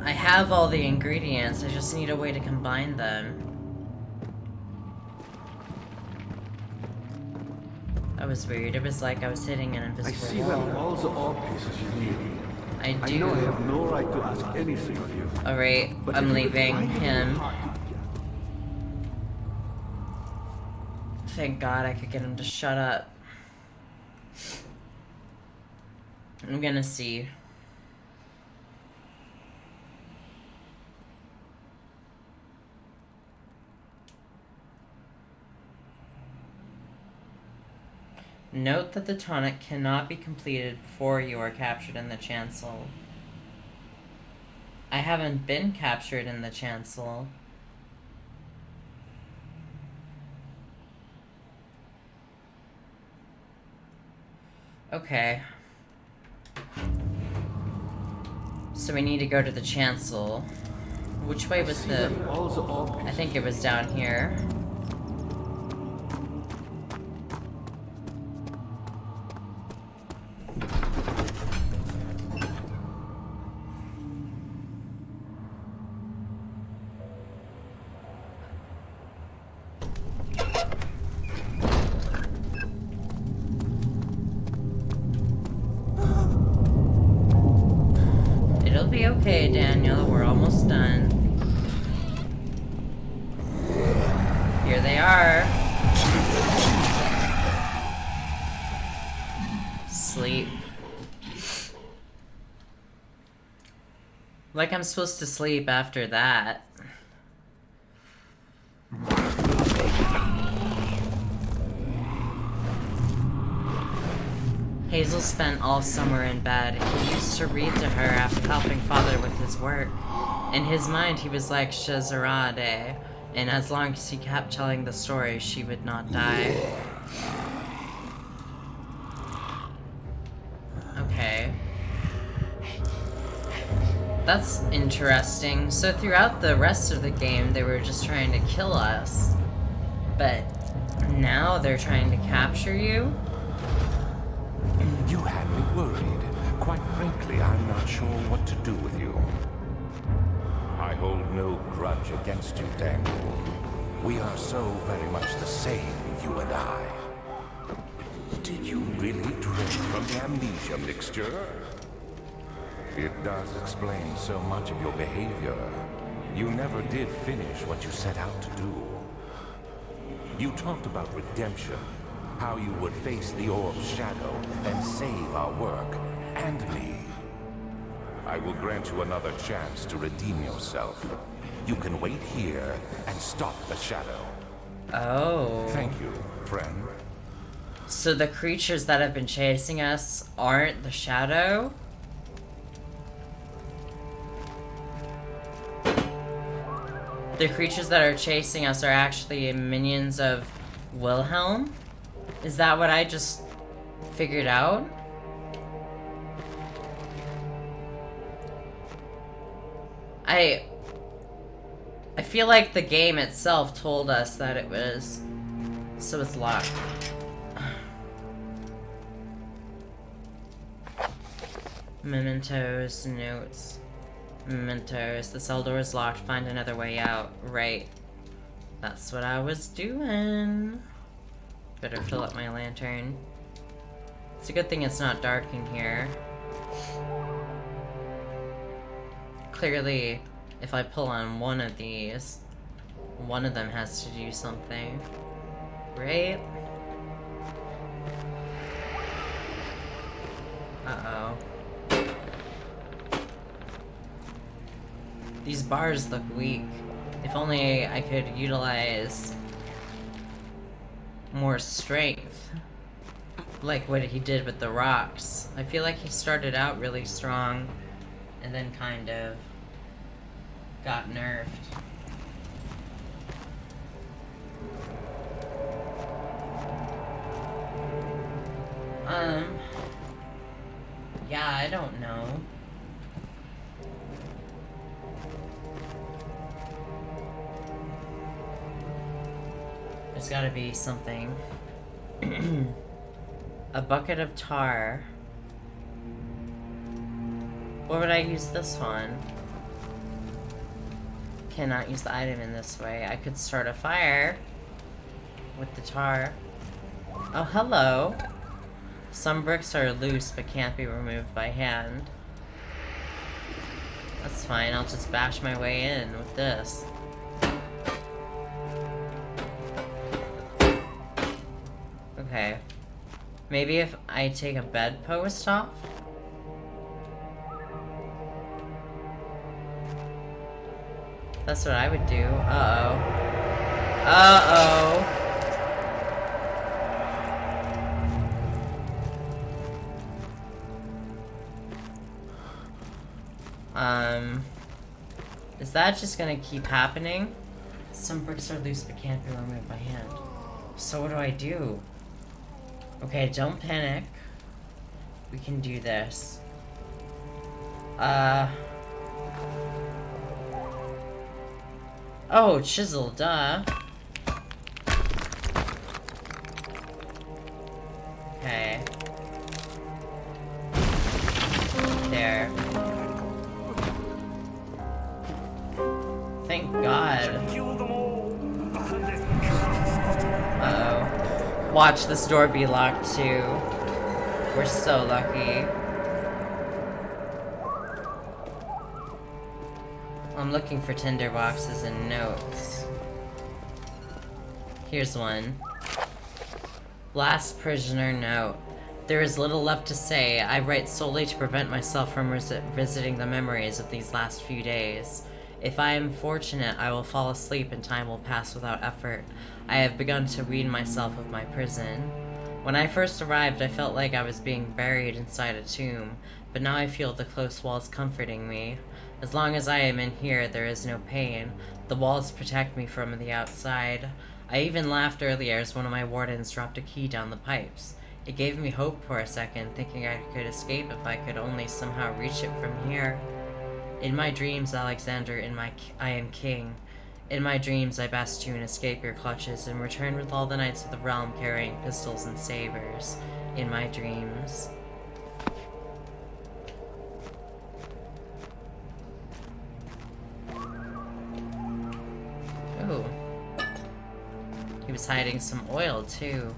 I have all the ingredients. I just need a way to combine them. That was weird. It was like I was hitting an
I
invisible
see that
wall.
all the ore pieces you need.
I
I
do.
know I have no right to ask anything of you.
Alright,
But
I'm
if you could
leaving
find it in your
him.
heart to
Thank God I could get him to shut up. I'm gonna see. Note that the tonic cannot be completed before you are captured in the chancel. I haven't been captured in the chancel. Okay. So we need to go to the chancel. Which way was the...
all the ore
I
pieces.
think it was down here. It'll be okay, Daniel. We're almost done. Here they are. Sleep. Like I'm supposed to sleep after that. Hazel spent all summer in bed. He used to read to her after helping Father with his work. In his mind, he was like Shazarade, and as long as he kept telling the story, she would not die. Okay. That's interesting. So throughout the rest of the game, they were just trying to kill us. But now they're trying to capture you?
You had me worried. Quite frankly, I'm not sure what to do with you. I hold no grudge against you, Daniel. We are so very much the same, you and I. Did you really drink from the amnesia mixture? It does explain so much of your behavior. You never did finish what you set out to do. You talked about redemption, how you would face the orb's shadow and save our work, and me. I will grant you another chance to redeem yourself. You can wait here and stop the shadow.
Oh.
Thank you, friend.
So the creatures that have been chasing us aren't the shadow? The creatures that are chasing us are actually minions of Wilhelm? Is that what I just figured out? I feel like the game itself told us that it was. So it's locked. Mementos, notes. Mementos. The cell door is locked. Find another way out. Right. That's what I was doing. Better fill up my lantern. It's a good thing it's not dark in here. Clearly, if I pull on one of these, one of them has to do something. Right? Uh-oh. These bars look weak. If only I could utilize more strength. Like what he did with the rocks. I feel like he started out really strong and then kind of got nerfed. Yeah, I don't know. There's gotta be something. A bucket of tar. What would I use this on? Cannot use the item in this way. I could start a fire with the tar. Oh, hello. Some bricks are loose but can't be removed by hand. That's fine, I'll just bash my way in with this. Okay. Maybe if I take a bedpost off? That's what I would do. Uh-oh. Uh-oh. Is that just gonna keep happening? Some bricks are loose but can't be removed by hand. So what do I do? Okay, don't panic. We can do this. Oh, chisel, duh. Okay. There. Thank God. Uh-oh. Watch this door be locked too. We're so lucky. I'm looking for tinder boxes and notes. Here's one. Last prisoner note. There is little left to say. I write solely to prevent myself from visiting the memories of these last few days. If I am fortunate, I will fall asleep and time will pass without effort. I have begun to wean myself of my prison. When I first arrived, I felt like I was being buried inside a tomb, but now I feel the close walls comforting me. As long as I am in here, there is no pain. The walls protect me from the outside. I even laughed earlier as one of my wardens dropped a key down the pipes. It gave me hope for a second, thinking I could escape if I could only somehow reach it from here. In my dreams, Alexander, I am king. In my dreams, I best you and escape your clutches and return with all the knights of the realm carrying pistols and sabers. In my dreams. Ooh. He was hiding some oil, too.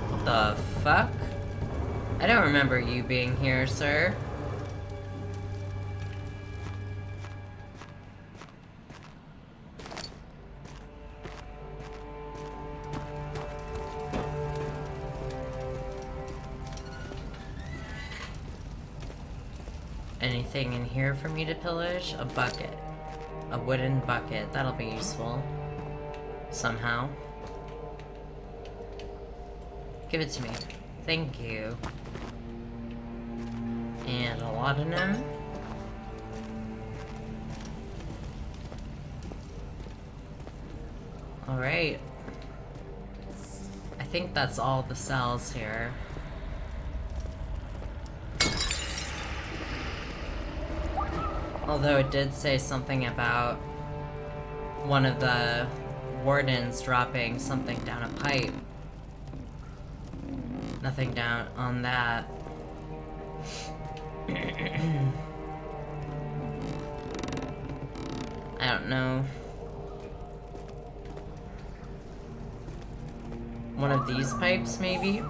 What the fuck? I don't remember you being here, sir. Anything in here for me to pillage? A bucket. A wooden bucket. That'll be useful. Somehow. Give it to me. Thank you. And a laudanum. Alright. I think that's all the cells here. Although it did say something about one of the wardens dropping something down a pipe. Nothing down on that. I don't know. One of these pipes, maybe?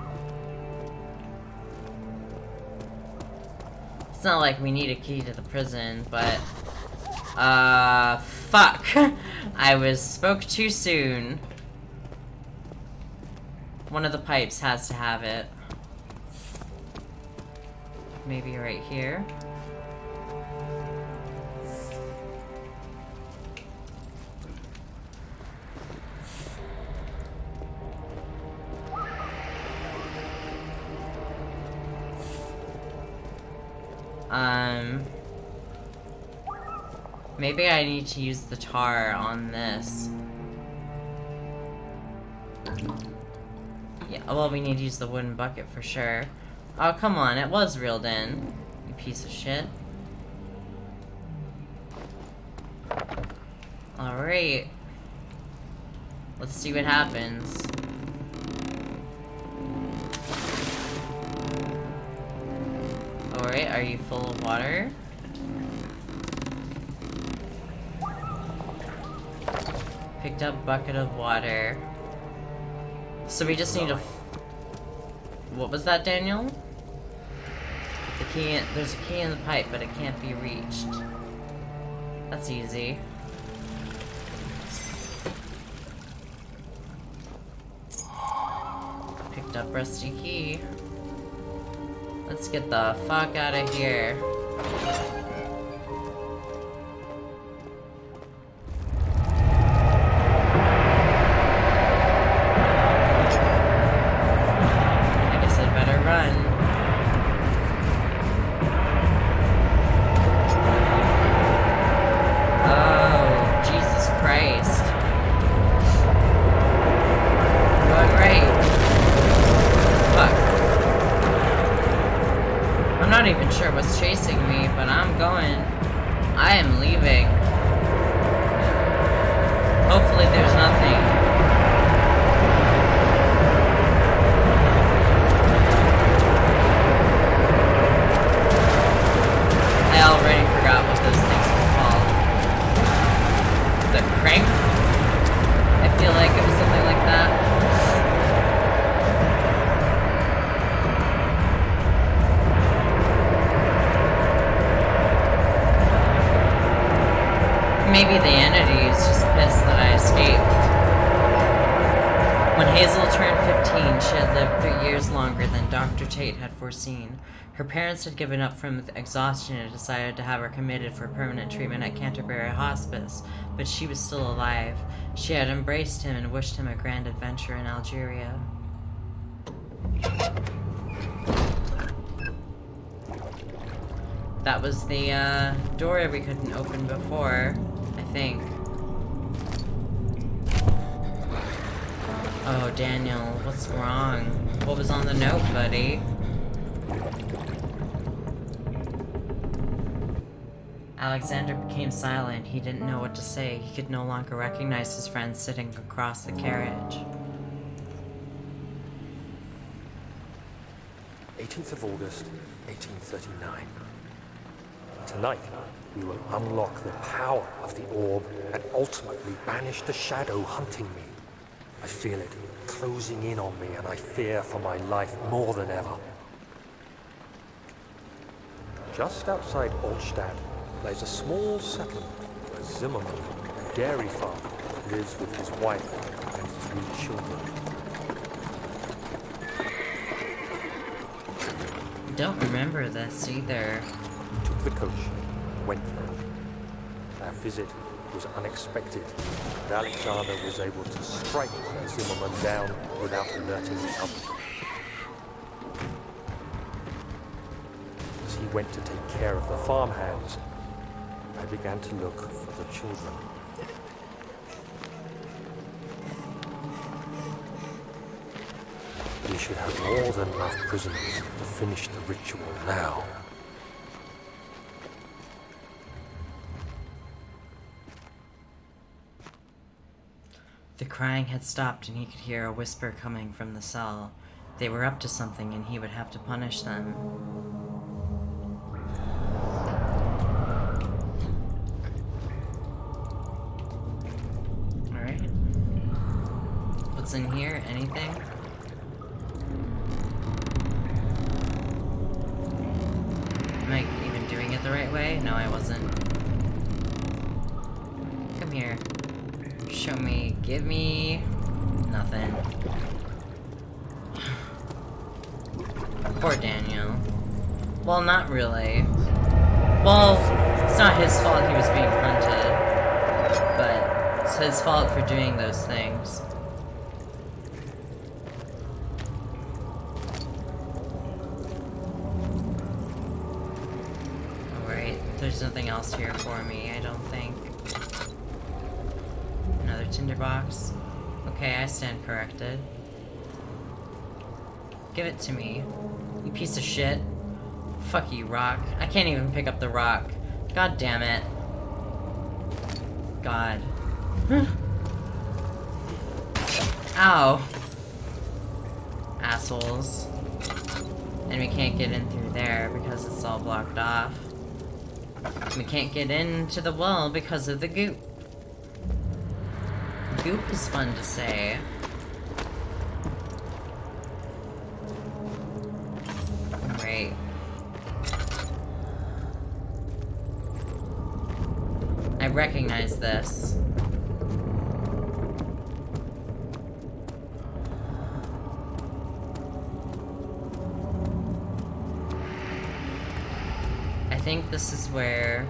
It's not like we need a key to the prison, but... fuck. I spoke too soon. One of the pipes has to have it. Maybe right here. Maybe I need to use the tar on this. Yeah, well, we need to use the wooden bucket for sure. Oh, come on, it was reeled in, you piece of shit. Alright. Let's see what happens. Alright, are you full of water? Picked up bucket of water. So we just need to... What was that, Daniel? The key there's a key in the pipe, but it can't be reached. That's easy. Picked up rusty key. Let's get the fuck out of here. Maybe the entity is just pissed that I escaped When Hazel turned 15, she had lived 3 years longer than Dr. Tate had foreseen. Her parents had given up from exhaustion and decided to have her committed for permanent treatment at Canterbury Hospice, but she was still alive. She had embraced him and wished him a grand adventure in Algeria. That was the door we couldn't open before, I think. Oh, Daniel, what's wrong? What was on the note, buddy? Alexander became silent. He didn't know what to say. He could no longer recognize his friend sitting across the carriage.
18th of August, 1839. Tonight, we will unlock the power of the orb and ultimately banish the shadow hunting me. I feel it closing in on me, and I fear for my life more than ever. Just outside Altstadt lies a small settlement where Zimmerman, a dairy farmer, lives with his wife and 3 children.
I don't remember this either.
Took the coach, went there. Our visit was unexpected, and Alexander was able to strike Zimmerman down without alerting the others. As he went to take care of the farmhands, I began to look for the children. We should have more than enough prisoners to finish the ritual now.
The crying had stopped and he could hear a whisper coming from the cell. They were up to something and he would have to punish them. Alright. What's in here? Anything? Am I even doing it the right way? No, I wasn't. Come here. Show me. Give me... nothing. Poor Daniel. Well, not really. Well, it's not his fault he was being hunted. But it's his fault for doing those things. Alright, there's nothing else here for me, I don't think. Another tinderbox. Okay, I stand corrected. Give it to me, you piece of shit. Fuck you, rock. I can't even pick up the rock. God damn it. God. Ow. Assholes. And we can't get in through there because it's all blocked off. We can't get into the well because of the goop. Goop is fun to say. Right. I recognize this. I think this is where,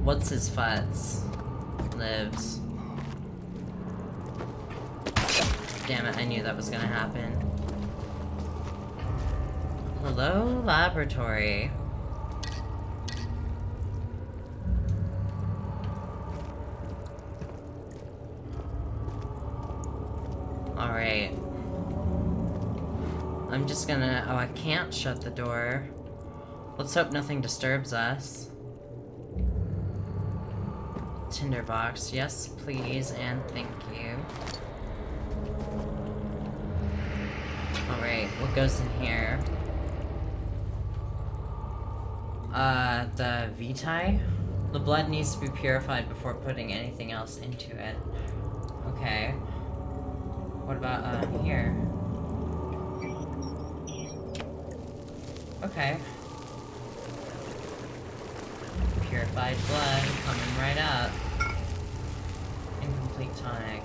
what's his futz lives. Damn it, I knew that was gonna happen. Hello, laboratory. Alright. I'm just gonna... oh, I can't shut the door. Let's hope nothing disturbs us. Tinderbox, yes please, and thank you. Alright, what goes in here? The vitae? The blood needs to be purified before putting anything else into it. Okay. What about, here? Okay. Purified blood coming right up. Incomplete tonic.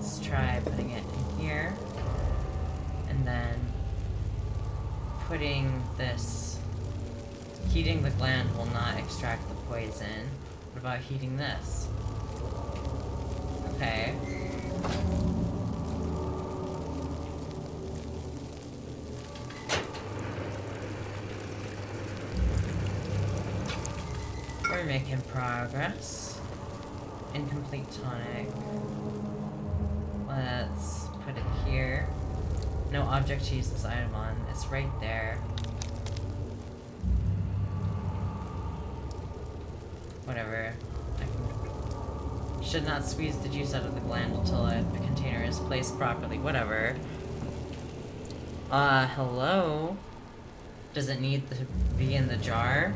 let's try putting it in here. And then putting this... Heating the gland will not extract the poison. What about heating this? Okay. We're making progress. Incomplete tonic. Let's put it here. No object to use this item on. It's right there. Whatever. Should not squeeze the juice out of the gland until the container is placed properly. Whatever. Hello? Does it need to be in the jar?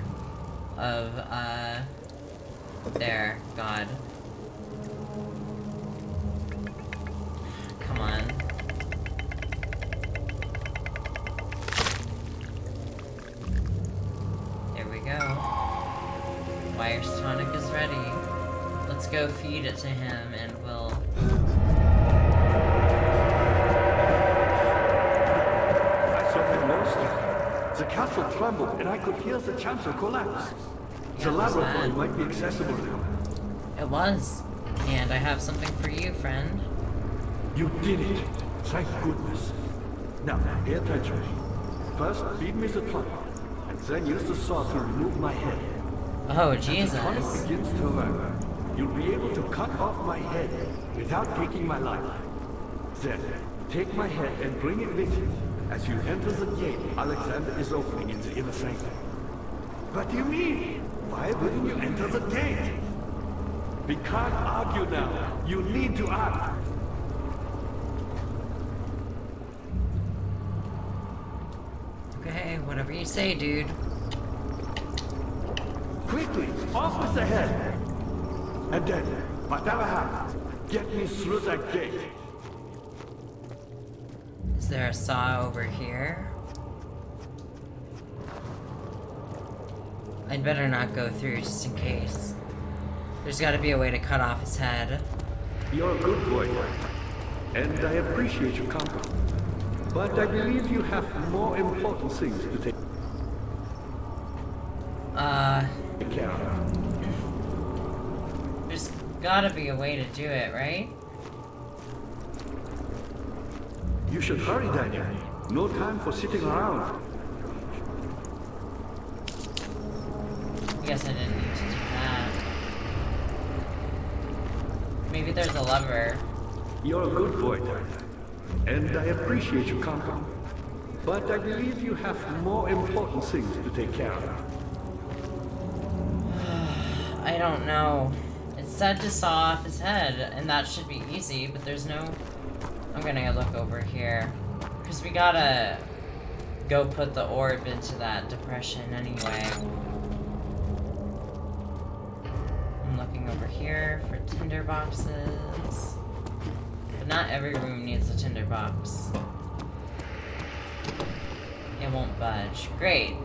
Of, there. God. Come on. There we go. Wire's tonic is ready. Let's go feed it to him and we'll...
I thought I lost you. The castle trembled and I could hear the chancel collapse. The laboratory might be accessible now.
It was. And I have something for you, friend.
You did it. Thank goodness. Now, pay attention. First, feed me the tonic, and then use the saw to remove my head.
Oh,
As the tonic
Jesus.
begins to run, you'll be able to cut off my head without taking my life. Then, take my head and bring it with you. As you enter the gate Alexander is opening in the inner sanctum. What do you mean? Why wouldn't you enter the gate? We can't argue now. You need to act.
Okay, whatever you say, dude.
Quickly, off with the head. And then, whatever happens, get me through that gate.
Is there a saw over here? I'd better not go through just in case. There's gotta be a way to cut off his head.
You're a good boy, and I appreciate your company. But I believe you have more important things to take care of.
There's gotta be a way to do it, right?
You should hurry, Daniel. No time for sitting around.
I guess I didn't need to do that. Maybe there's a lever.
You're a good boy, Daniel, and I appreciate your company. But I believe you have more important things to take care of.
I don't know. It said to saw off his head, and that should be easy, but there's no... I'm gonna look over here. Because we gotta go put the orb into that depression anyway. I'm looking over here for tinder boxes. But not every room needs a tinder box. It won't budge. Great.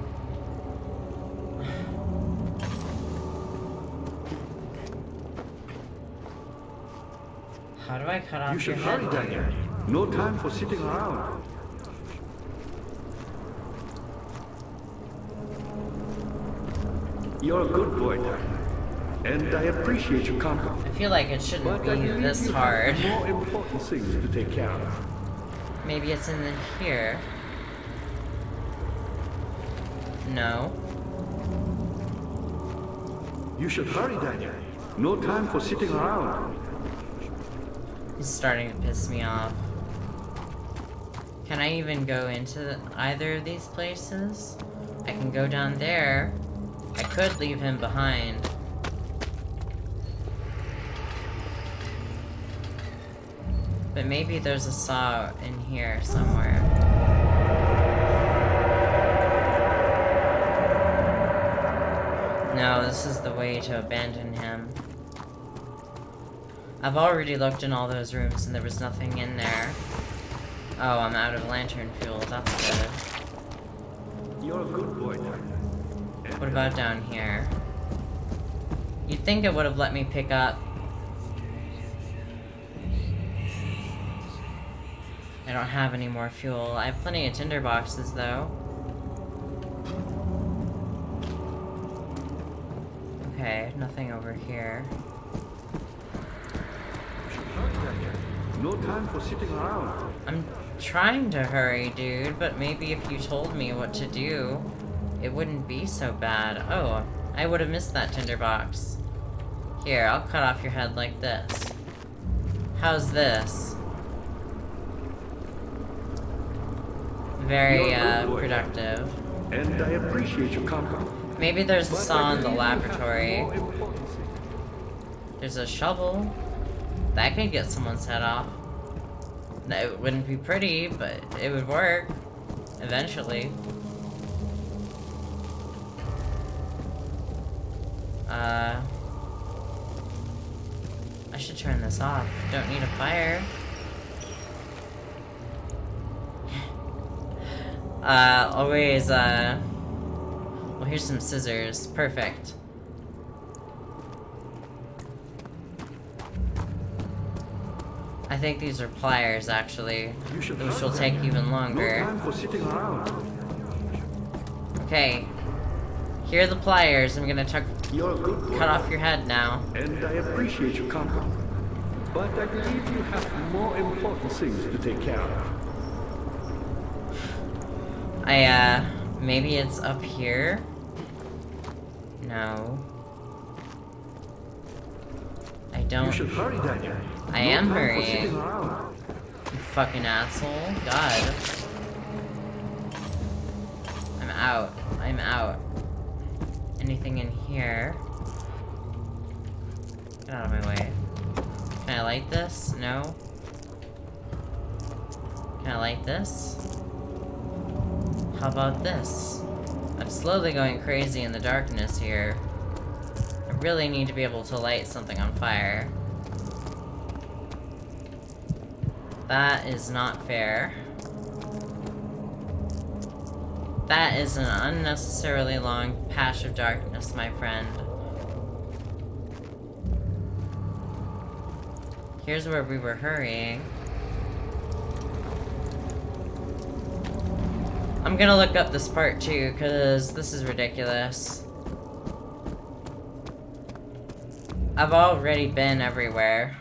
How do I cut off
You should
your head,
hurry, Daniel. No time for sitting around. You're a good boy, Daniel, and I appreciate your company.
I feel like it shouldn't
But I
be
believe
this
you
hard.
have more important things to take care of.
Maybe it's in here. No.
You should hurry, Daniel. No time for sitting around.
He's starting to piss me off. Can I even go into either of these places? I can go down there. I could leave him behind. But maybe there's a saw in here somewhere. No, this is the way to abandon him. I've already looked in all those rooms and there was nothing in there. Oh, I'm out of lantern fuel. That's good.
You're a good boy, Daniel.
What about down here? You'd think it would have let me pick up I don't have any more fuel. I have plenty of tinder boxes, though. Okay, nothing over here.
No time for sitting around.
I'm trying to hurry, dude, but maybe if you told me what to do, it wouldn't be so bad. Oh, I would have missed that tinderbox. Here, I'll cut off your head like this. How's this? Very, productive.
And I appreciate your company.
Maybe there's a
But
saw
I
in the
believe you have
laboratory.
more important things.
There's a shovel. That could get someone's head off. No, it wouldn't be pretty, but it would work. Eventually. I should turn this off. Don't need a fire. Always, well, here's some scissors. Perfect. I think these are pliers, actually, which will take even
No
longer.
time for sitting around.
Okay. Here are the pliers. I'm gonna
You're a good boy.
cut off your head now.
And I appreciate your company. But I believe you have more important things to take care of.
Maybe it's up here? No. I
You
don't.
should hurry, Daniel.
I am
No time for
hurrying.
sitting around.
You fucking asshole. God. I'm out. I'm out. Anything in here? Get out of my way. Can I light this? No? Can I light this? How about this? I'm slowly going crazy in the darkness here. I really need to be able to light something on fire. That is not fair. That is an unnecessarily long patch of darkness, my friend. Here's where we were hurrying. I'm gonna look up this part too, because this is ridiculous. I've already been everywhere.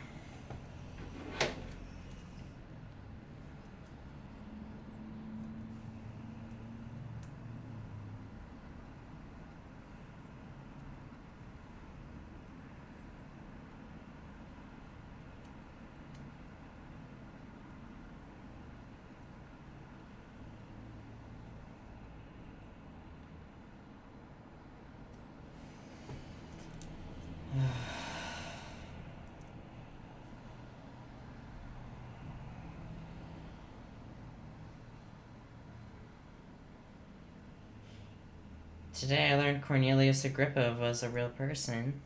Today I learned Cornelius Agrippa was a real person.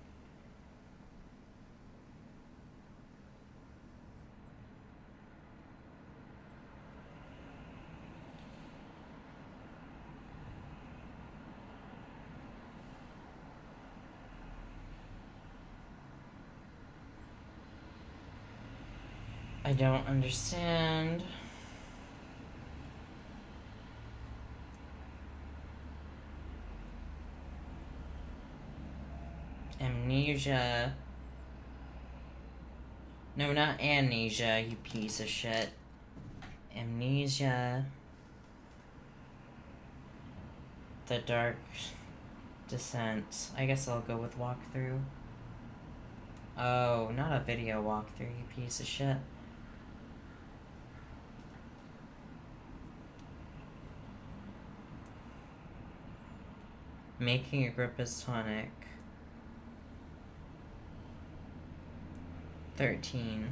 I don't understand. Amnesia. No, not amnesia, you piece of shit. Amnesia. The Dark Descent. I guess I'll go with walkthrough. Oh, not a video walkthrough, you piece of shit. Making Agrippa's tonic. 13.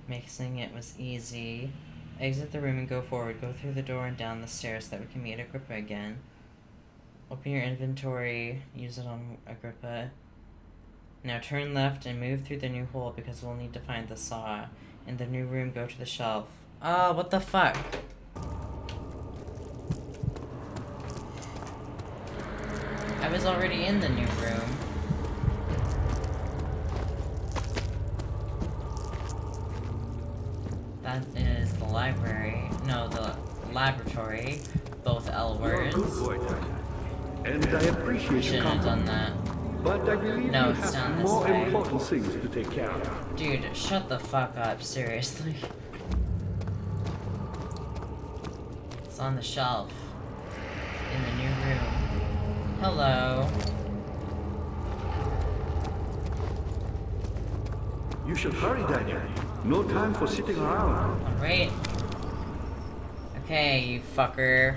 Mixing it was easy. Exit the room and go forward. Go through the door and down the stairs so that we can meet Agrippa again. Open your inventory. Use it on Agrippa. Now turn left and move through the new hole because we'll need to find the saw. In the new room, go to the shelf. Oh, what the fuck? I was already in the new room. That is the library. No, the laboratory. Both L
You're a
words.
good boy, Daniel. And I appreciate your
Shouldn't have done
compliment.
that.
But I believe
No,
you
it's down
have
this
more
way.
important things to take care of.
Dude, shut the fuck up, seriously. It's on the shelf. In the new room. Hello.
You should hurry, Daniel. No time for sitting around.
Alright. Okay, you fucker.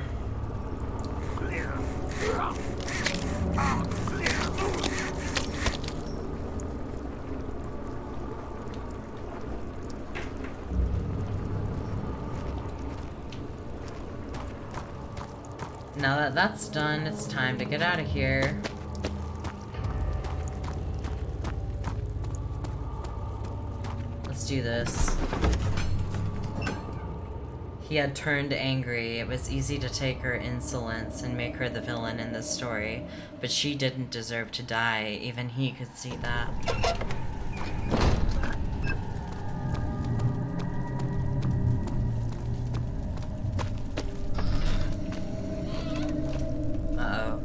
Now that that's done, it's time to get out of here. Let's do this. He had turned angry. It was easy to take her insolence and make her the villain in this story, but she didn't deserve to die. Even he could see that. Uh-oh.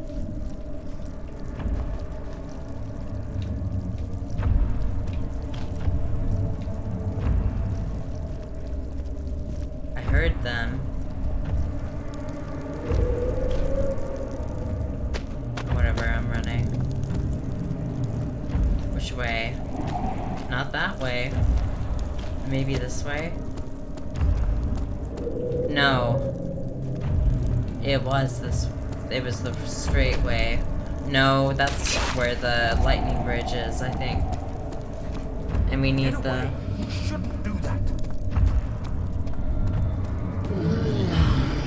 I heard them. Whatever, I'm running. Which way? Not that way. Maybe this way? No. It was the straight way. No, that's where the lightning bridge is, I think. And we need
Get
the...
away. You shouldn't do that.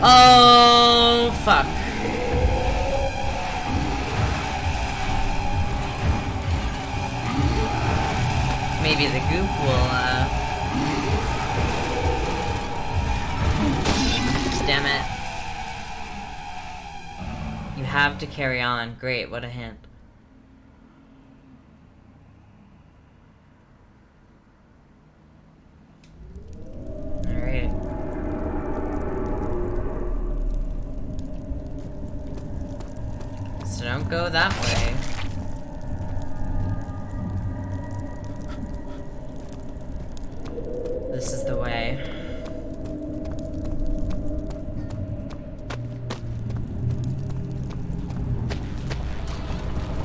Oh, fuck. Maybe the goop will, Damn it. You have to carry on. Great, what a hint. Alright. So don't go that way. This is the way.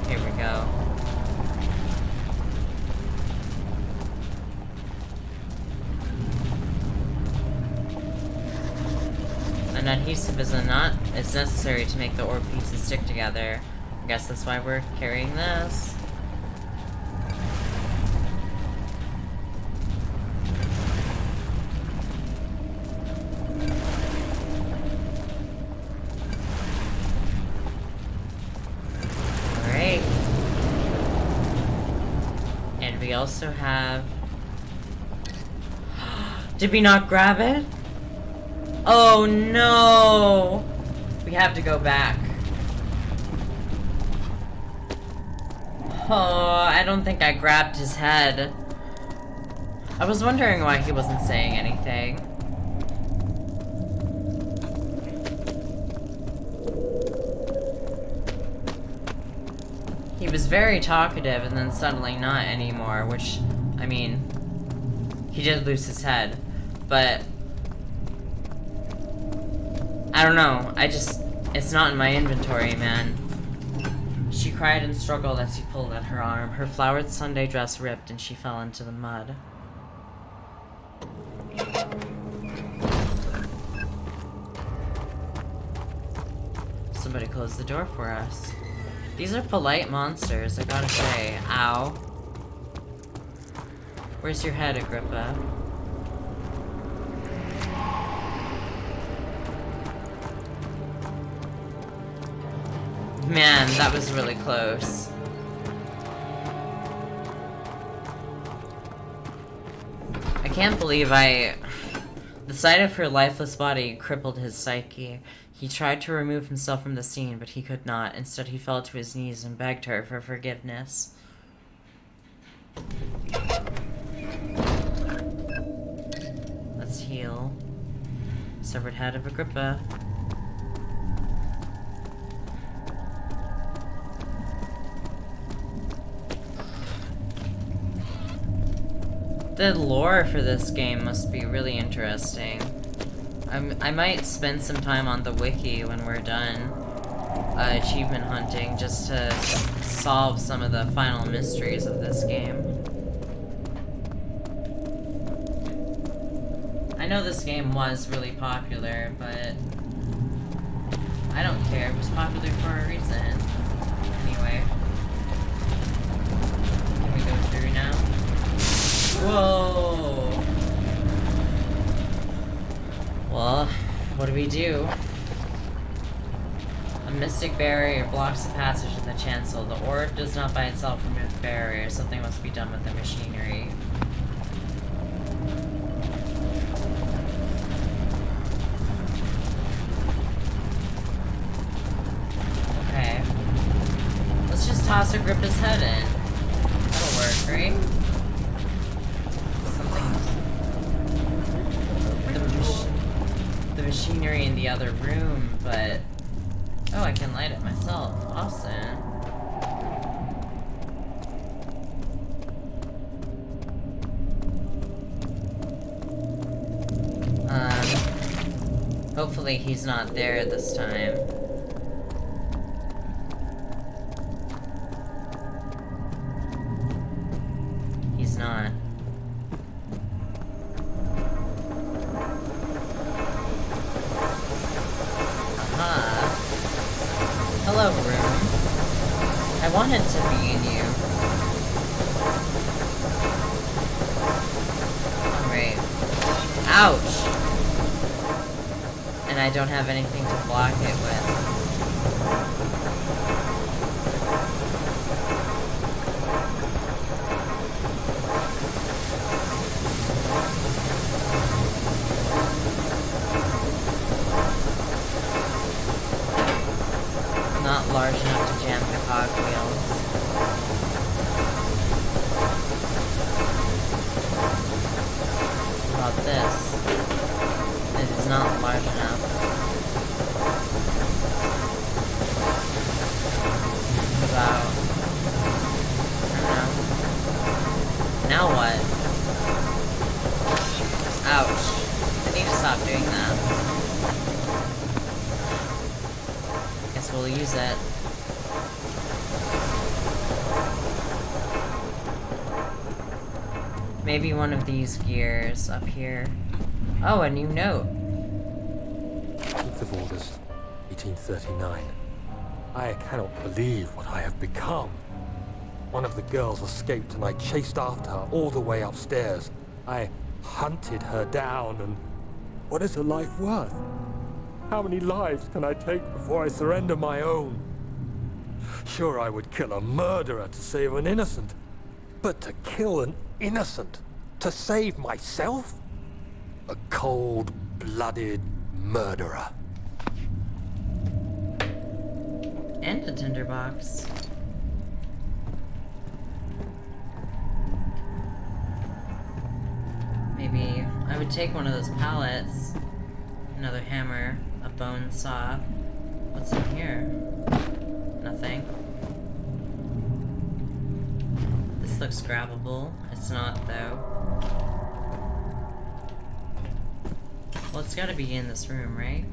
Here we go. An adhesive is necessary to make the ore pieces stick together. I guess that's why we're carrying this. Alright. And we also have... Did we not grab it? Oh no! We have to go back. Oh, I don't think I grabbed his head. I was wondering why he wasn't saying anything. He was very talkative and then suddenly not anymore, which, I mean, he did lose his head, but I don't know, it's not in my inventory, man. She cried and struggled as he pulled at her arm. Her flowered Sunday dress ripped and she fell into the mud. Somebody closed the door for us. These are polite monsters, I gotta say. Ow. Where's your head, Agrippa? Man, that was really close. I can't believe the sight of her lifeless body crippled his psyche. He tried to remove himself from the scene, but he could not. Instead, he fell to his knees and begged her for forgiveness. Let's heal. Severed head of Agrippa. The lore for this game must be really interesting. I might spend some time on the wiki when we're done achievement hunting just to solve some of the final mysteries of this game. I know this game was really popular, but I don't care. It was popular for a reason. Anyway. Can we go through now? Whoa! Well, what do we do? A mystic barrier blocks the passage in the chancel. The orb does not by itself remove the barrier. Something must be done with the machinery. Okay. Let's just toss Agrippa's head in. That'll work, right? The machinery in the other room, but oh, I can light it myself. Awesome. Hopefully he's not there this time. He's not. Hello, room. I wanted to be in you. Alright. Ouch! And I don't have anything to block it with. Not large enough to jam the cogwheels. What about this? It is not large enough. What about... I don't know. Now what? Ouch. I need to stop doing that. We'll use it. Maybe one of these gears up here. Oh, a new note.
8th of August, 1839. I cannot believe what I have become. One of the girls escaped and I chased after her all the way upstairs. I hunted her down, and what is her life worth? How many lives can I take before I surrender my own? Sure, I would kill a murderer to save an innocent. But to kill an innocent to save myself? A cold-blooded murderer.
And a tinderbox. Maybe I would take one of those pallets. Another hammer. A bone saw. What's in here? Nothing. This looks grabbable. It's not, though. Well, it's gotta be in this room, right?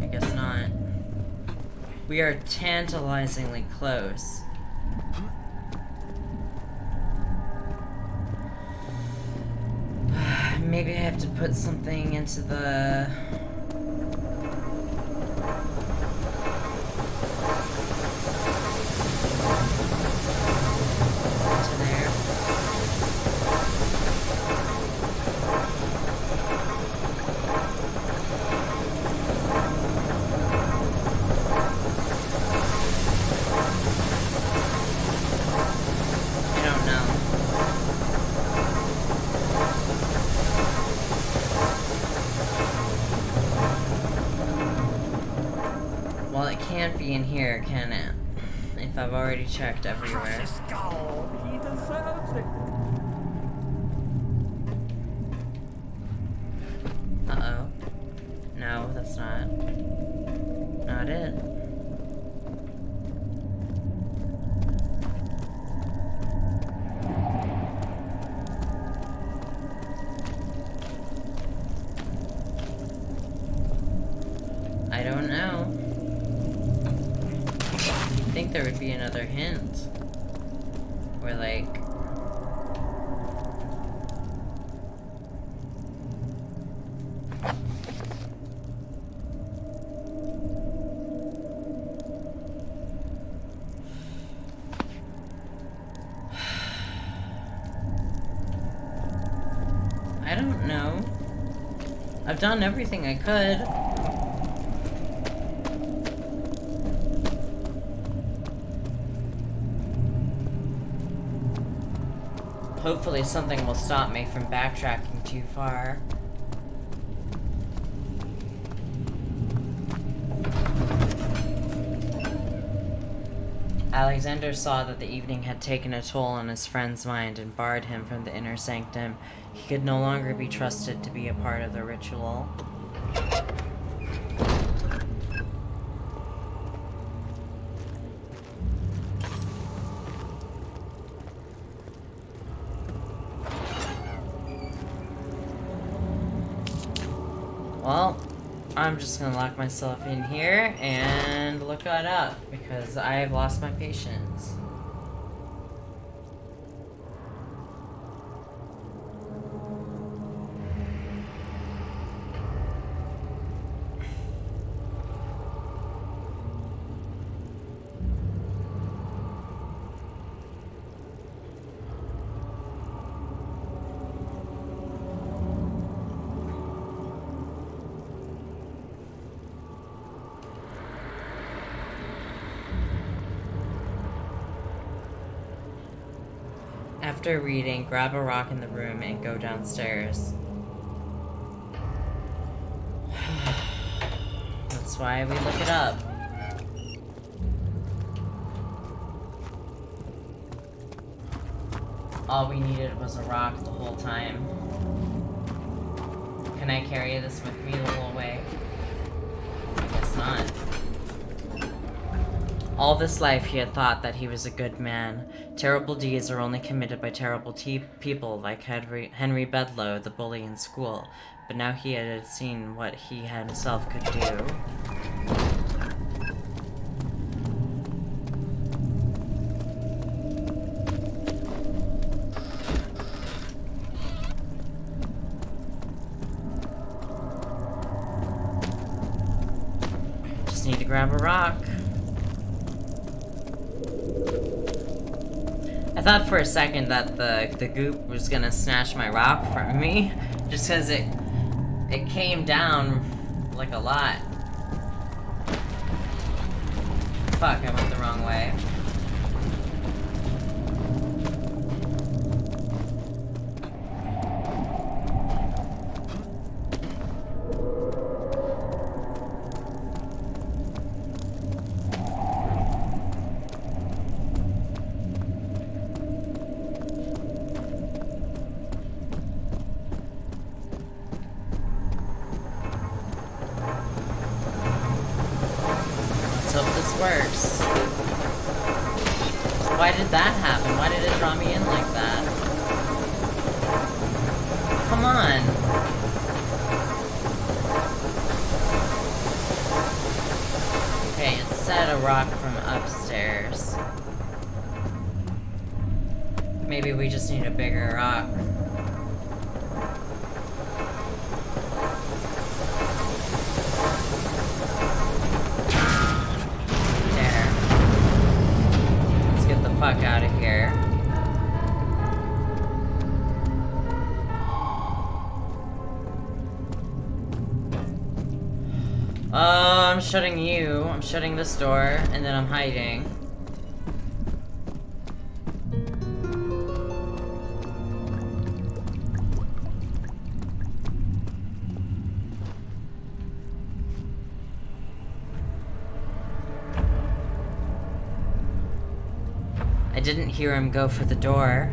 I guess not. We are tantalizingly close. Maybe I have to put something into the... into there. here, can it? If I've already checked everywhere.
Crush his skull. He deserves it.
Uh-oh. No, that's not it. I don't know. I think there would be another hint. Or like... I don't know. I've done everything I could. Hopefully something will stop me from backtracking too far. Alexander saw that the evening had taken a toll on his friend's mind and barred him from the inner sanctum. He could no longer be trusted to be a part of the ritual. Well, I'm just gonna lock myself in here and look that up because I've lost my patience. After reading, grab a rock in the room and go downstairs. That's why we look it up. All we needed was a rock the whole time. Can I carry this with me the whole way? I guess not. All this life he had thought that he was a good man. Terrible deeds are only committed by terrible people like Henry Bedloe, the bully in school. But now he had seen what he himself could do. Just need to grab a rock. I thought for a second that the goop was gonna snatch my rock from me, just because it came down like a lot. Fuck, I went the wrong way. Let's hope this works. Why did that happen? Why did it draw me in like that? Come on. Okay, it said a rock from upstairs. Maybe we just need a bigger rock. Fuck out of here. I'm shutting you. I'm shutting this door, and then I'm hiding. I didn't hear him go for the door.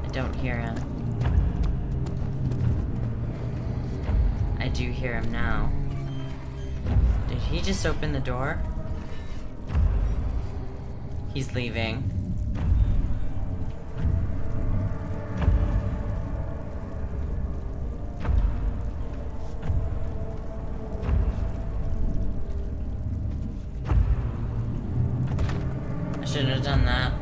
I don't hear him. I do hear him now. Did he just open the door? He's leaving. I shouldn't have done that.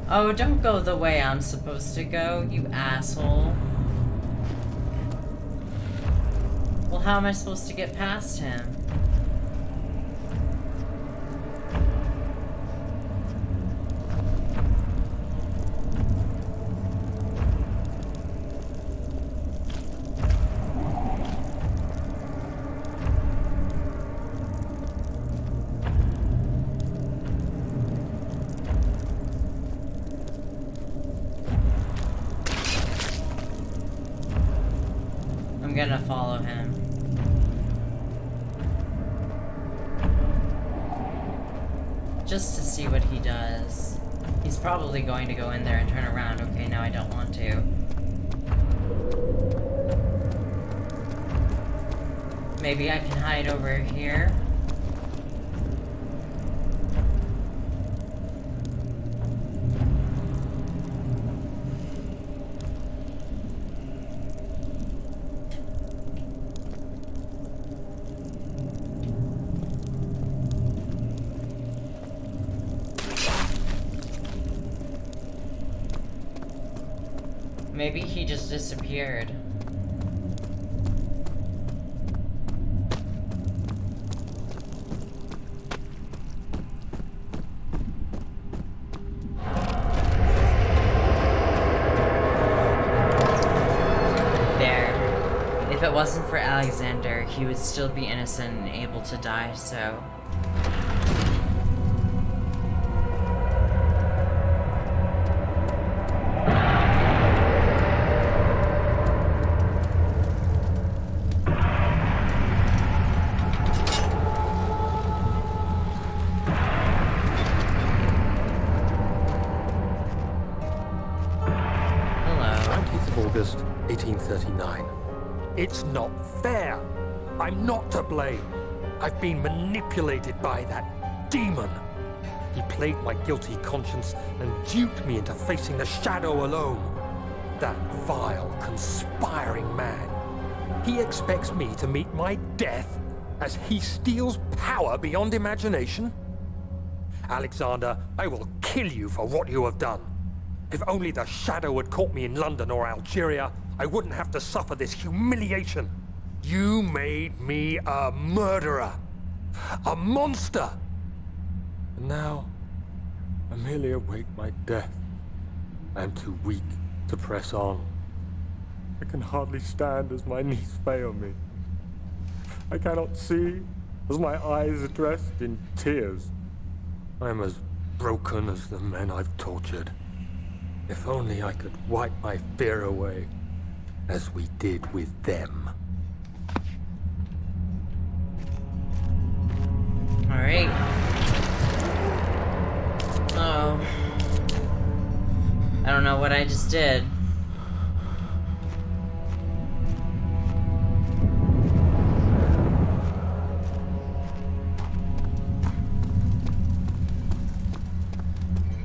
Oh, don't go the way I'm supposed to go, you asshole. Well, how am I supposed to get past him? I'm gonna follow him. Just to see what he does. He's probably going to go in there and turn around. Okay, now I don't want to. Maybe I can hide over here. Maybe he just disappeared. There. If it wasn't for Alexander, he would still be innocent and able to die, so...
August 1839.
It's not fair. I'm not to blame. I've been manipulated by that demon. He played my guilty conscience and duped me into facing the shadow alone. That vile, conspiring man. He expects me to meet my death as he steals power beyond imagination. Alexander, I will kill you for what you have done. If only the shadow had caught me in London or Algeria, I wouldn't have to suffer this humiliation. You made me a murderer. A monster.
And now, I merely await my death. I am too weak to press on. I can hardly stand as my knees fail me. I cannot see as my eyes are dressed in tears. I am as broken as the men I've tortured. If only I could wipe my fear away, as we did with them.
Alright. Oh. I don't know what I just did.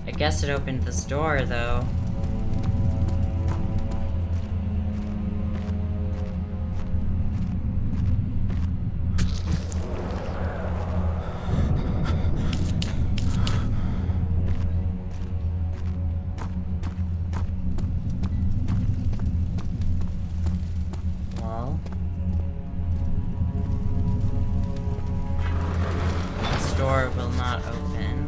I guess it opened this door, though. Well. This door will not open.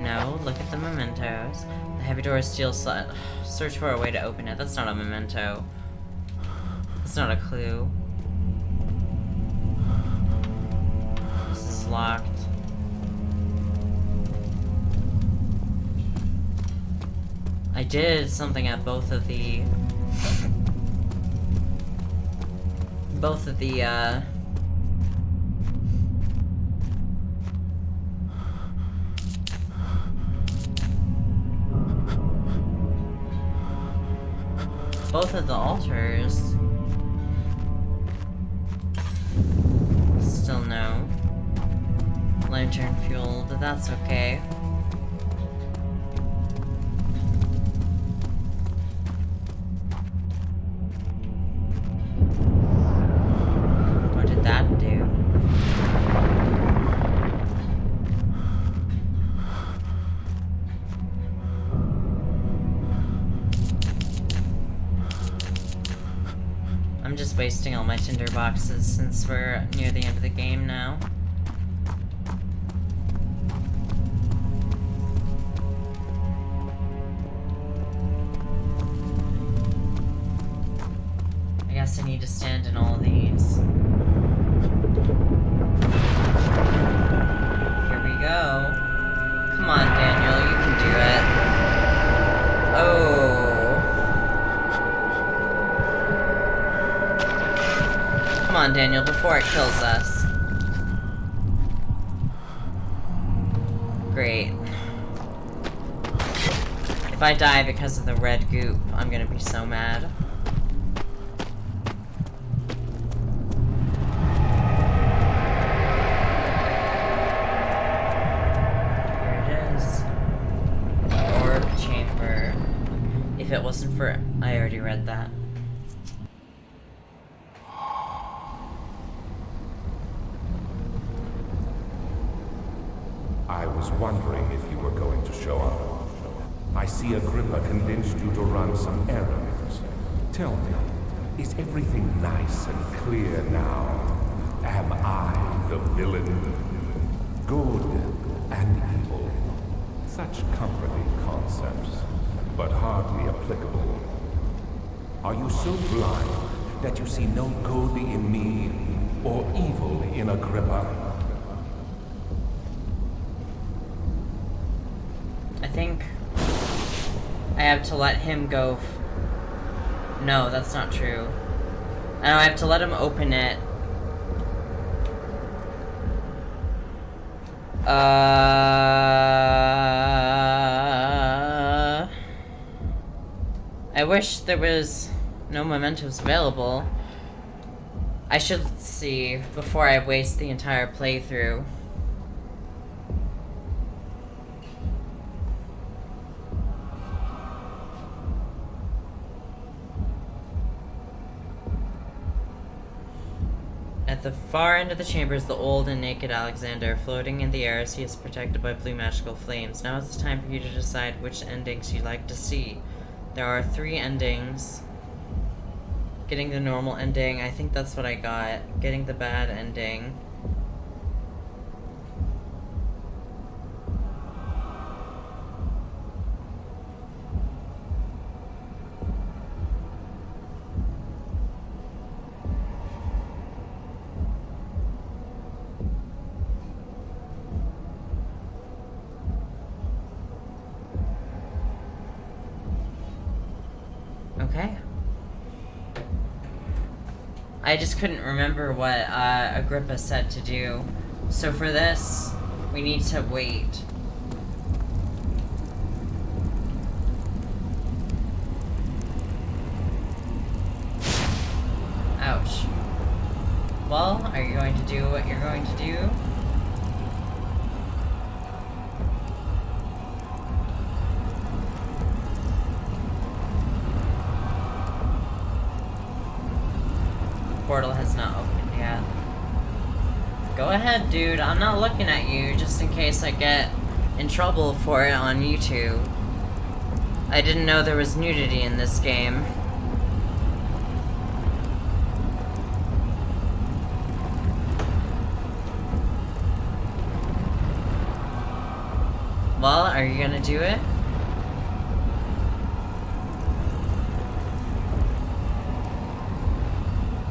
No, look at the mementos. The heavy door is steel slot. Search for a way to open it. That's not a memento. That's not a clue. This is locked. did something at both of the both of the altars. Still no lantern fuel, but that's okay. What did that do? I'm just wasting all my tinder boxes since we're near the end of the game now. I guess I need to stand in all of these. Here we go. Come on, Daniel, you can do it. Oh. Come on, Daniel, before it kills us. Great. If I die because of the red goop, I'm gonna be so mad. Here it is. Orb chamber. If it wasn't for... I already read that.
I was wondering if you were going to show up. I see Agrippa convinced you to run some errands. Tell me, is everything nice and clear now? Am I the villain? Good and evil. Such comforting concepts, but hardly applicable. Are you so blind that you see no good in me or evil in Agrippa?
I think I have to let him go. No, that's not true. I know I have to let him open it. I wish there was no mementos available. I should see before I waste the entire playthrough. At the far end of the chamber is the old and naked Alexander, floating in the air as he is protected by blue magical flames. Now is the time for you to decide which endings you'd like to see. There are 3 endings. Getting the normal ending, I think that's what I got. Getting the bad ending. Okay. I just couldn't remember what Agrippa said to do. So for this, we need to wait. Ouch. Well, are you going to do what you're going to do? Portal has not opened yet. Go ahead, dude. I'm not looking at you, just in case I get in trouble for it on YouTube. I didn't know there was nudity in this game. Well, are you gonna do it?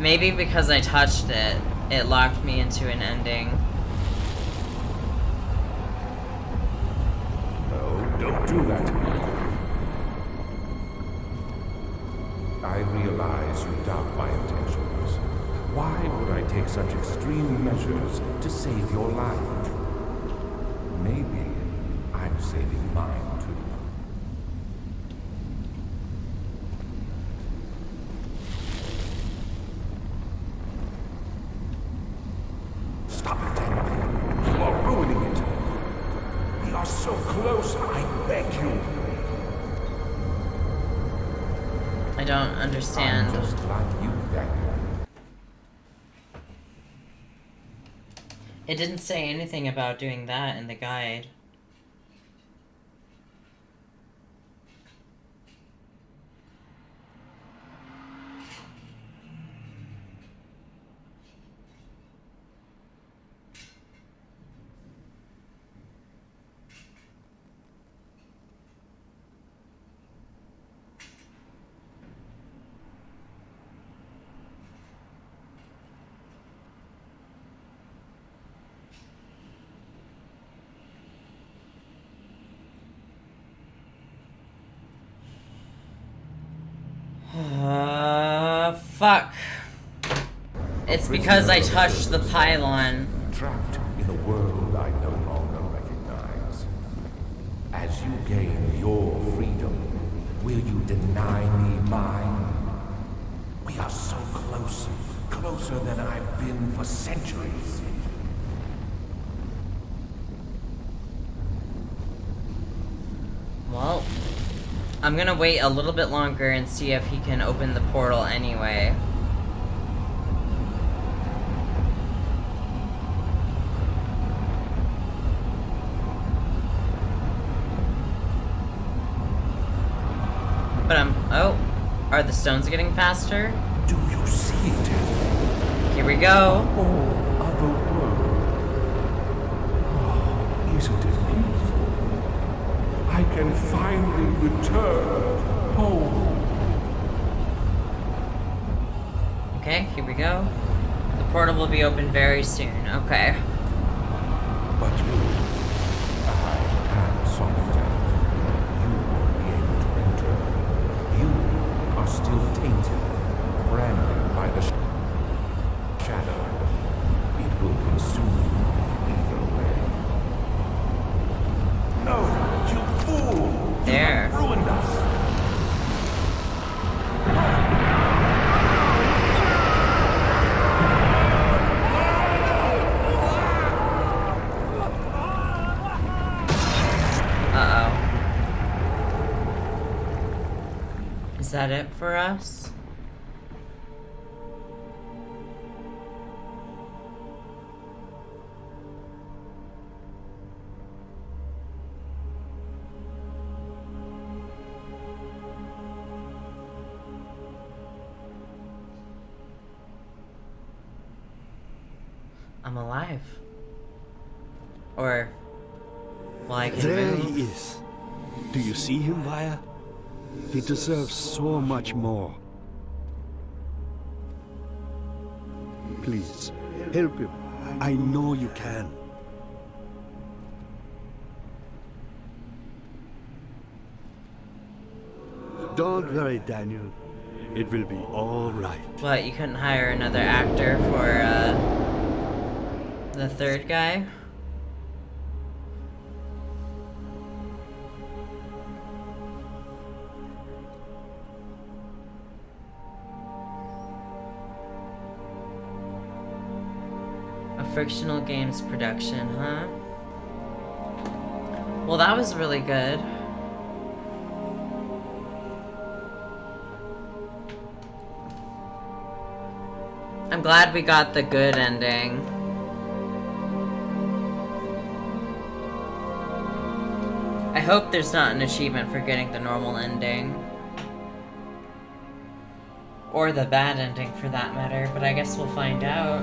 Maybe because I touched it, it locked me into an ending.
No, don't do that. recognize you doubt my intentions. Why would I take such extreme measures to save your life? Maybe I'm saving mine too. Stop it, Daniel. You are ruining it. We are so close, I beg you.
I don't understand.
I'm just like you, Daniel.
It didn't say anything about doing that in the guide. Fuck. It's because I touched the pylon.
Trapped in a world I no longer recognize. As you gain your freedom, will you deny me mine? We are so close, closer than I've been for centuries.
Well, I'm gonna wait a little bit longer and see if he can open the portal anyway. But oh, are the stones getting faster?
Do you see it?
Here we go.
Whole other world. Oh, isn't it beautiful? I can finally return home.
Okay, here we go. The portal will be open very soon. Okay.
But you, I am Solitaire. You won't be able to enter. You are still tainted, branded by the shadow. It will consume you either way. No, you fool!
There.
You have ruined us!
Is that it for us? I'm alive. Or, well, I can
There
move.
he is. Do you see him, Vaya? He deserves so much more. Please, help him. I know you can. Don't worry, Daniel. It will be all right.
What, you couldn't hire another actor for, the third guy? A fictional games production, huh? Well, that was really good. I'm glad we got the good ending. I hope there's not an achievement for getting the normal ending. Or the bad ending, for that matter, but I guess we'll find out.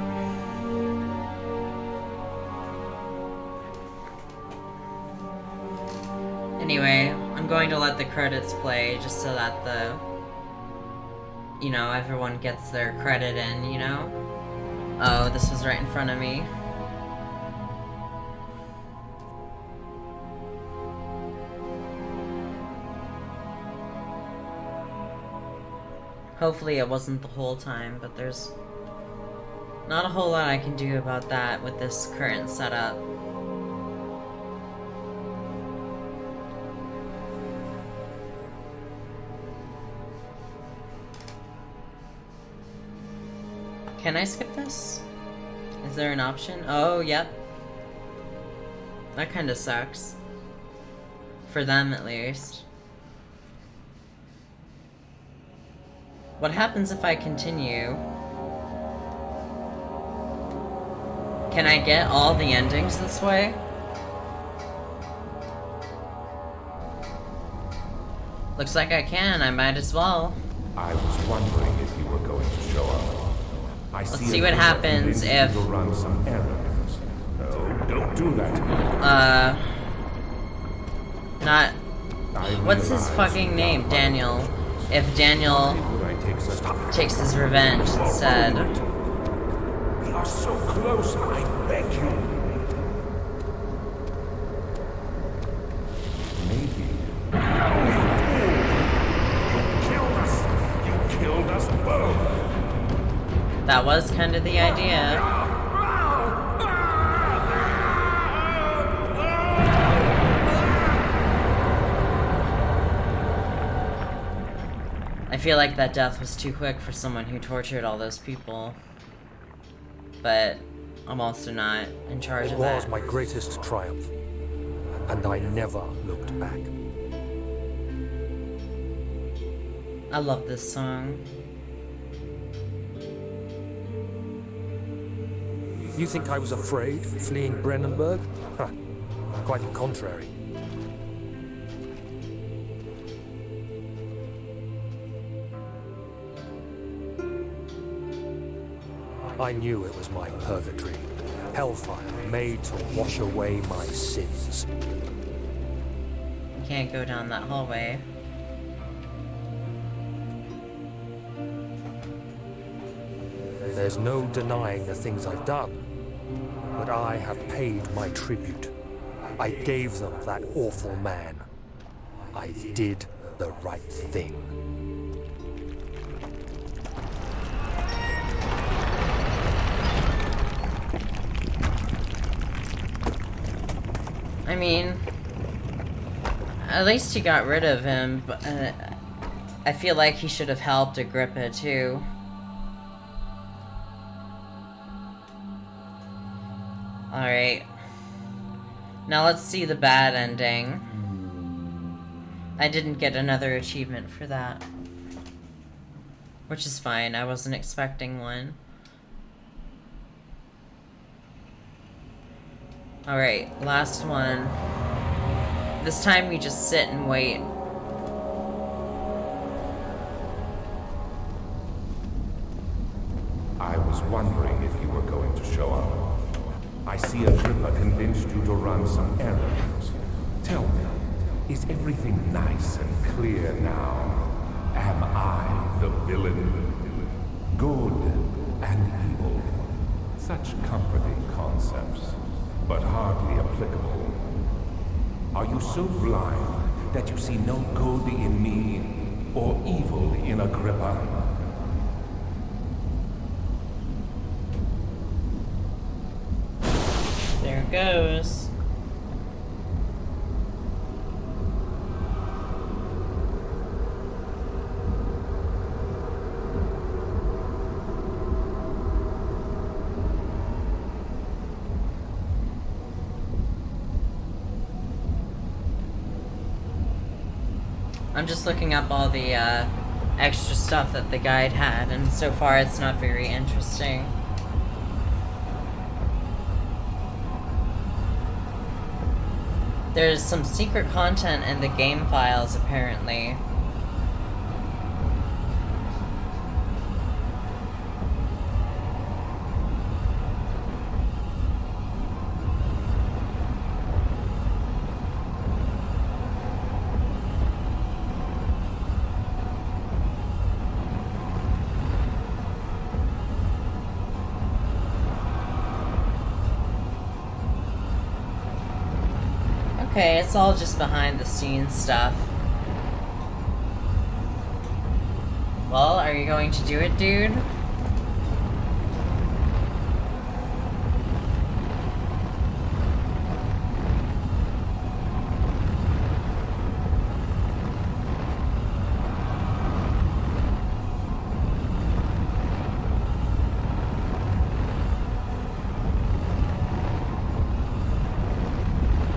Anyway, I'm going to let the credits play just so that you know, everyone gets their credit in, you know? Oh, this was right in front of me. Hopefully it wasn't the whole time, but there's not a whole lot I can do about that with this current setup. Can I skip this? Is there an option? Oh, yep. That kind of sucks. For them, at least. What happens if I continue? Can I get all the endings this way? Looks like I can. I might as well.
I was wondering if you were going to show up.
Let's see what happens if...
run some errands. No, don't do that.
Not... What's his fucking name? Daniel. If Daniel takes his revenge instead.
We are so close, I beg you. Maybe. You killed us both.
That was kind of the idea. I feel like that death was too quick for someone who tortured all those people. But I'm also not in charge of that.
It was my greatest triumph, and I never looked back.
I love this song.
You think I was afraid fleeing Brennenburg? Huh. Quite the contrary. I knew it was my purgatory. Hellfire made to wash away my sins.
You can't go down that hallway.
There's no denying the things I've done, but I have paid my tribute. I gave them that awful man. I did the right thing.
I mean, at least he got rid of him, but I feel like he should have helped Agrippa too. Alright. Now let's see the bad ending. I didn't get another achievement for that. Which is fine, I wasn't expecting one. Alright, last one. This time we just sit and wait.
I was wondering if you were going to show up. I see Agrippa convinced you to run some errands. Tell me, is everything nice and clear now? Am I the villain? Good and evil. Such comforting concepts, but hardly applicable. Are you so blind that you see no good in me or evil in Agrippa?
There it goes. I'm just looking up all the extra stuff that the guide had, and so far it's not very interesting. There's some secret content in the game files, apparently. Okay, it's all just behind the scenes stuff. Well, are you going to do it, dude?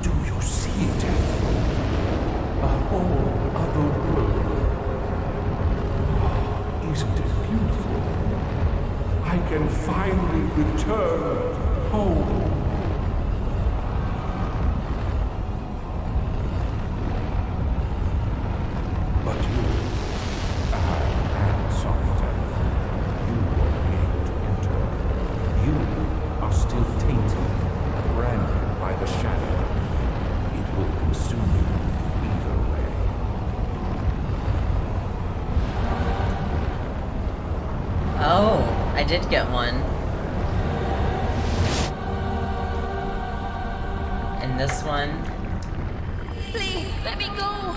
Do you see it? A whole other world. Isn't it beautiful? I can finally return home. But you, and Solitaire, you won't be able to enter. You are still tainted, branded by the shadow. It will consume you either way.
Oh, I did get one. And this one.
Please, let me go!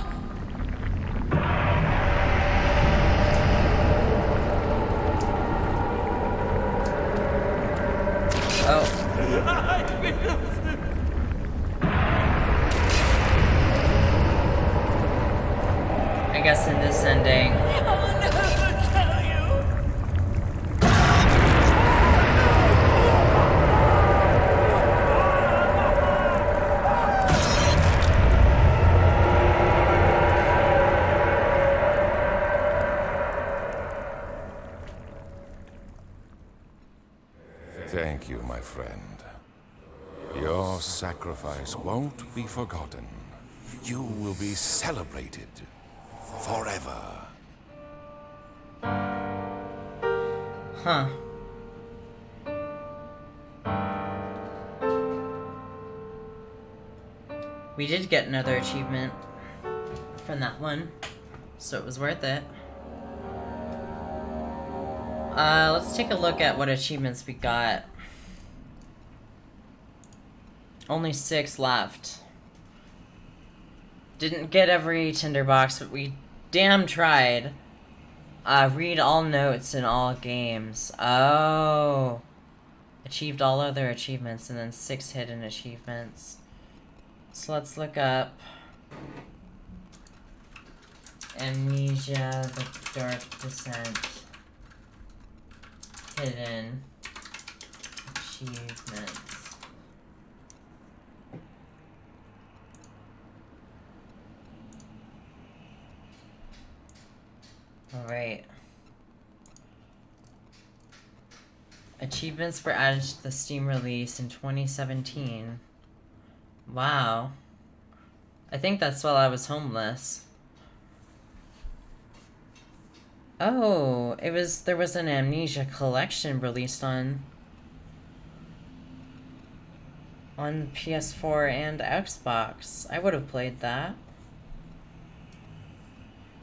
Oh. I guess in this ending.
I'll never tell you!
Thank you, my friend. Your sacrifice won't be forgotten. You will be celebrated forever.
Huh. We did get another achievement from that one, so it was worth it. Let's take a look at what achievements we got. Only 6 left. Didn't get every tinderbox, but we damn tried. Read all notes in all games. Oh. Achieved all other achievements and then 6 hidden achievements. So let's look up Amnesia, the Dark Descent. Hidden achievements. Alright. Achievements were added to the Steam release in 2017. Wow. I think that's while I was homeless. Oh, there was an Amnesia collection released on PS4 and Xbox. I would have played that.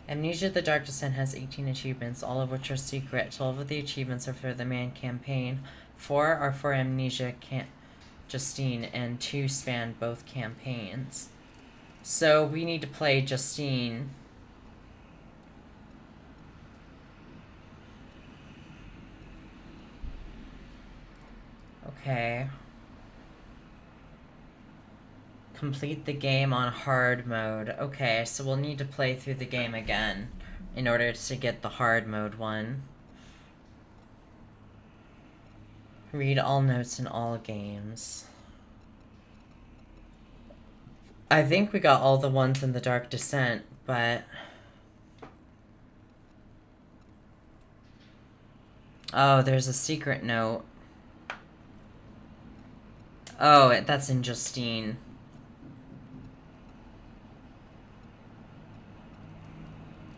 Amnesia the Dark Descent has 18 achievements, all of which are secret. 12 of the achievements are for the main campaign, 4 are for Amnesia Justine, and 2 span both campaigns. So we need to play Justine. Okay. Complete the game on hard mode. Okay, so we'll need to play through the game again in order to get the hard mode one. Read all notes in all games. I think we got all the ones in the Dark Descent, but... Oh, there's a secret note. Oh, that's in Justine.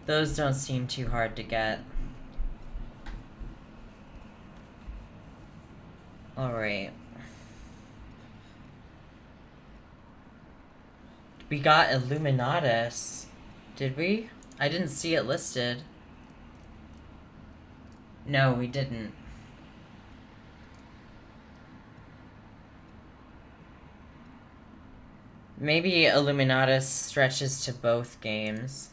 Those don't seem too hard to get. Alright. We got Illuminatus. Did we? I didn't see it listed. No, we didn't. Maybe Illuminatus stretches to both games.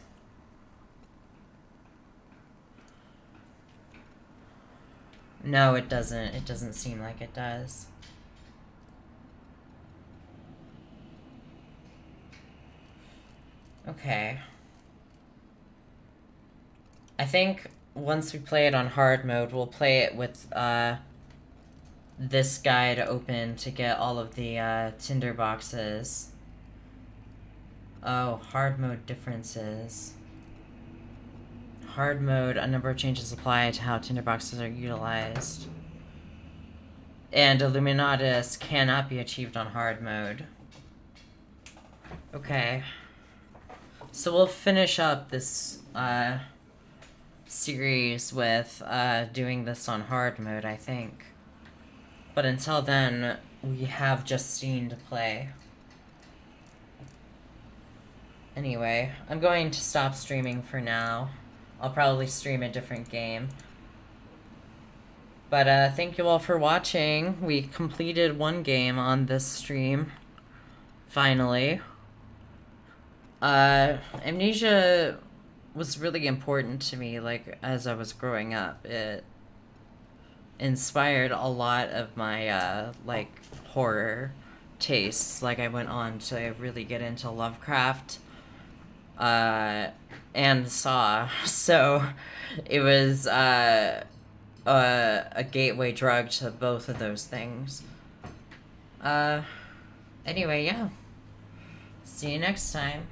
No, it doesn't. It doesn't seem like it does. Okay. I think once we play it on hard mode, we'll play it with, this guide open to get all of the, tinder boxes. Oh, hard mode differences. Hard mode, a number of changes apply to how tinderboxes are utilized. And Illuminatus cannot be achieved on hard mode. Okay. So we'll finish up this series with doing this on hard mode, I think. But until then, we have Justine to play. Anyway, I'm going to stop streaming for now. I'll probably stream a different game. But thank you all for watching. We completed one game on this stream. Finally. Amnesia was really important to me, like, as I was growing up. It inspired a lot of my, like, horror tastes. Like, I went on to really get into Lovecraft, and Saw. So, it was, a gateway drug to both of those things. Anyway, yeah. See you next time.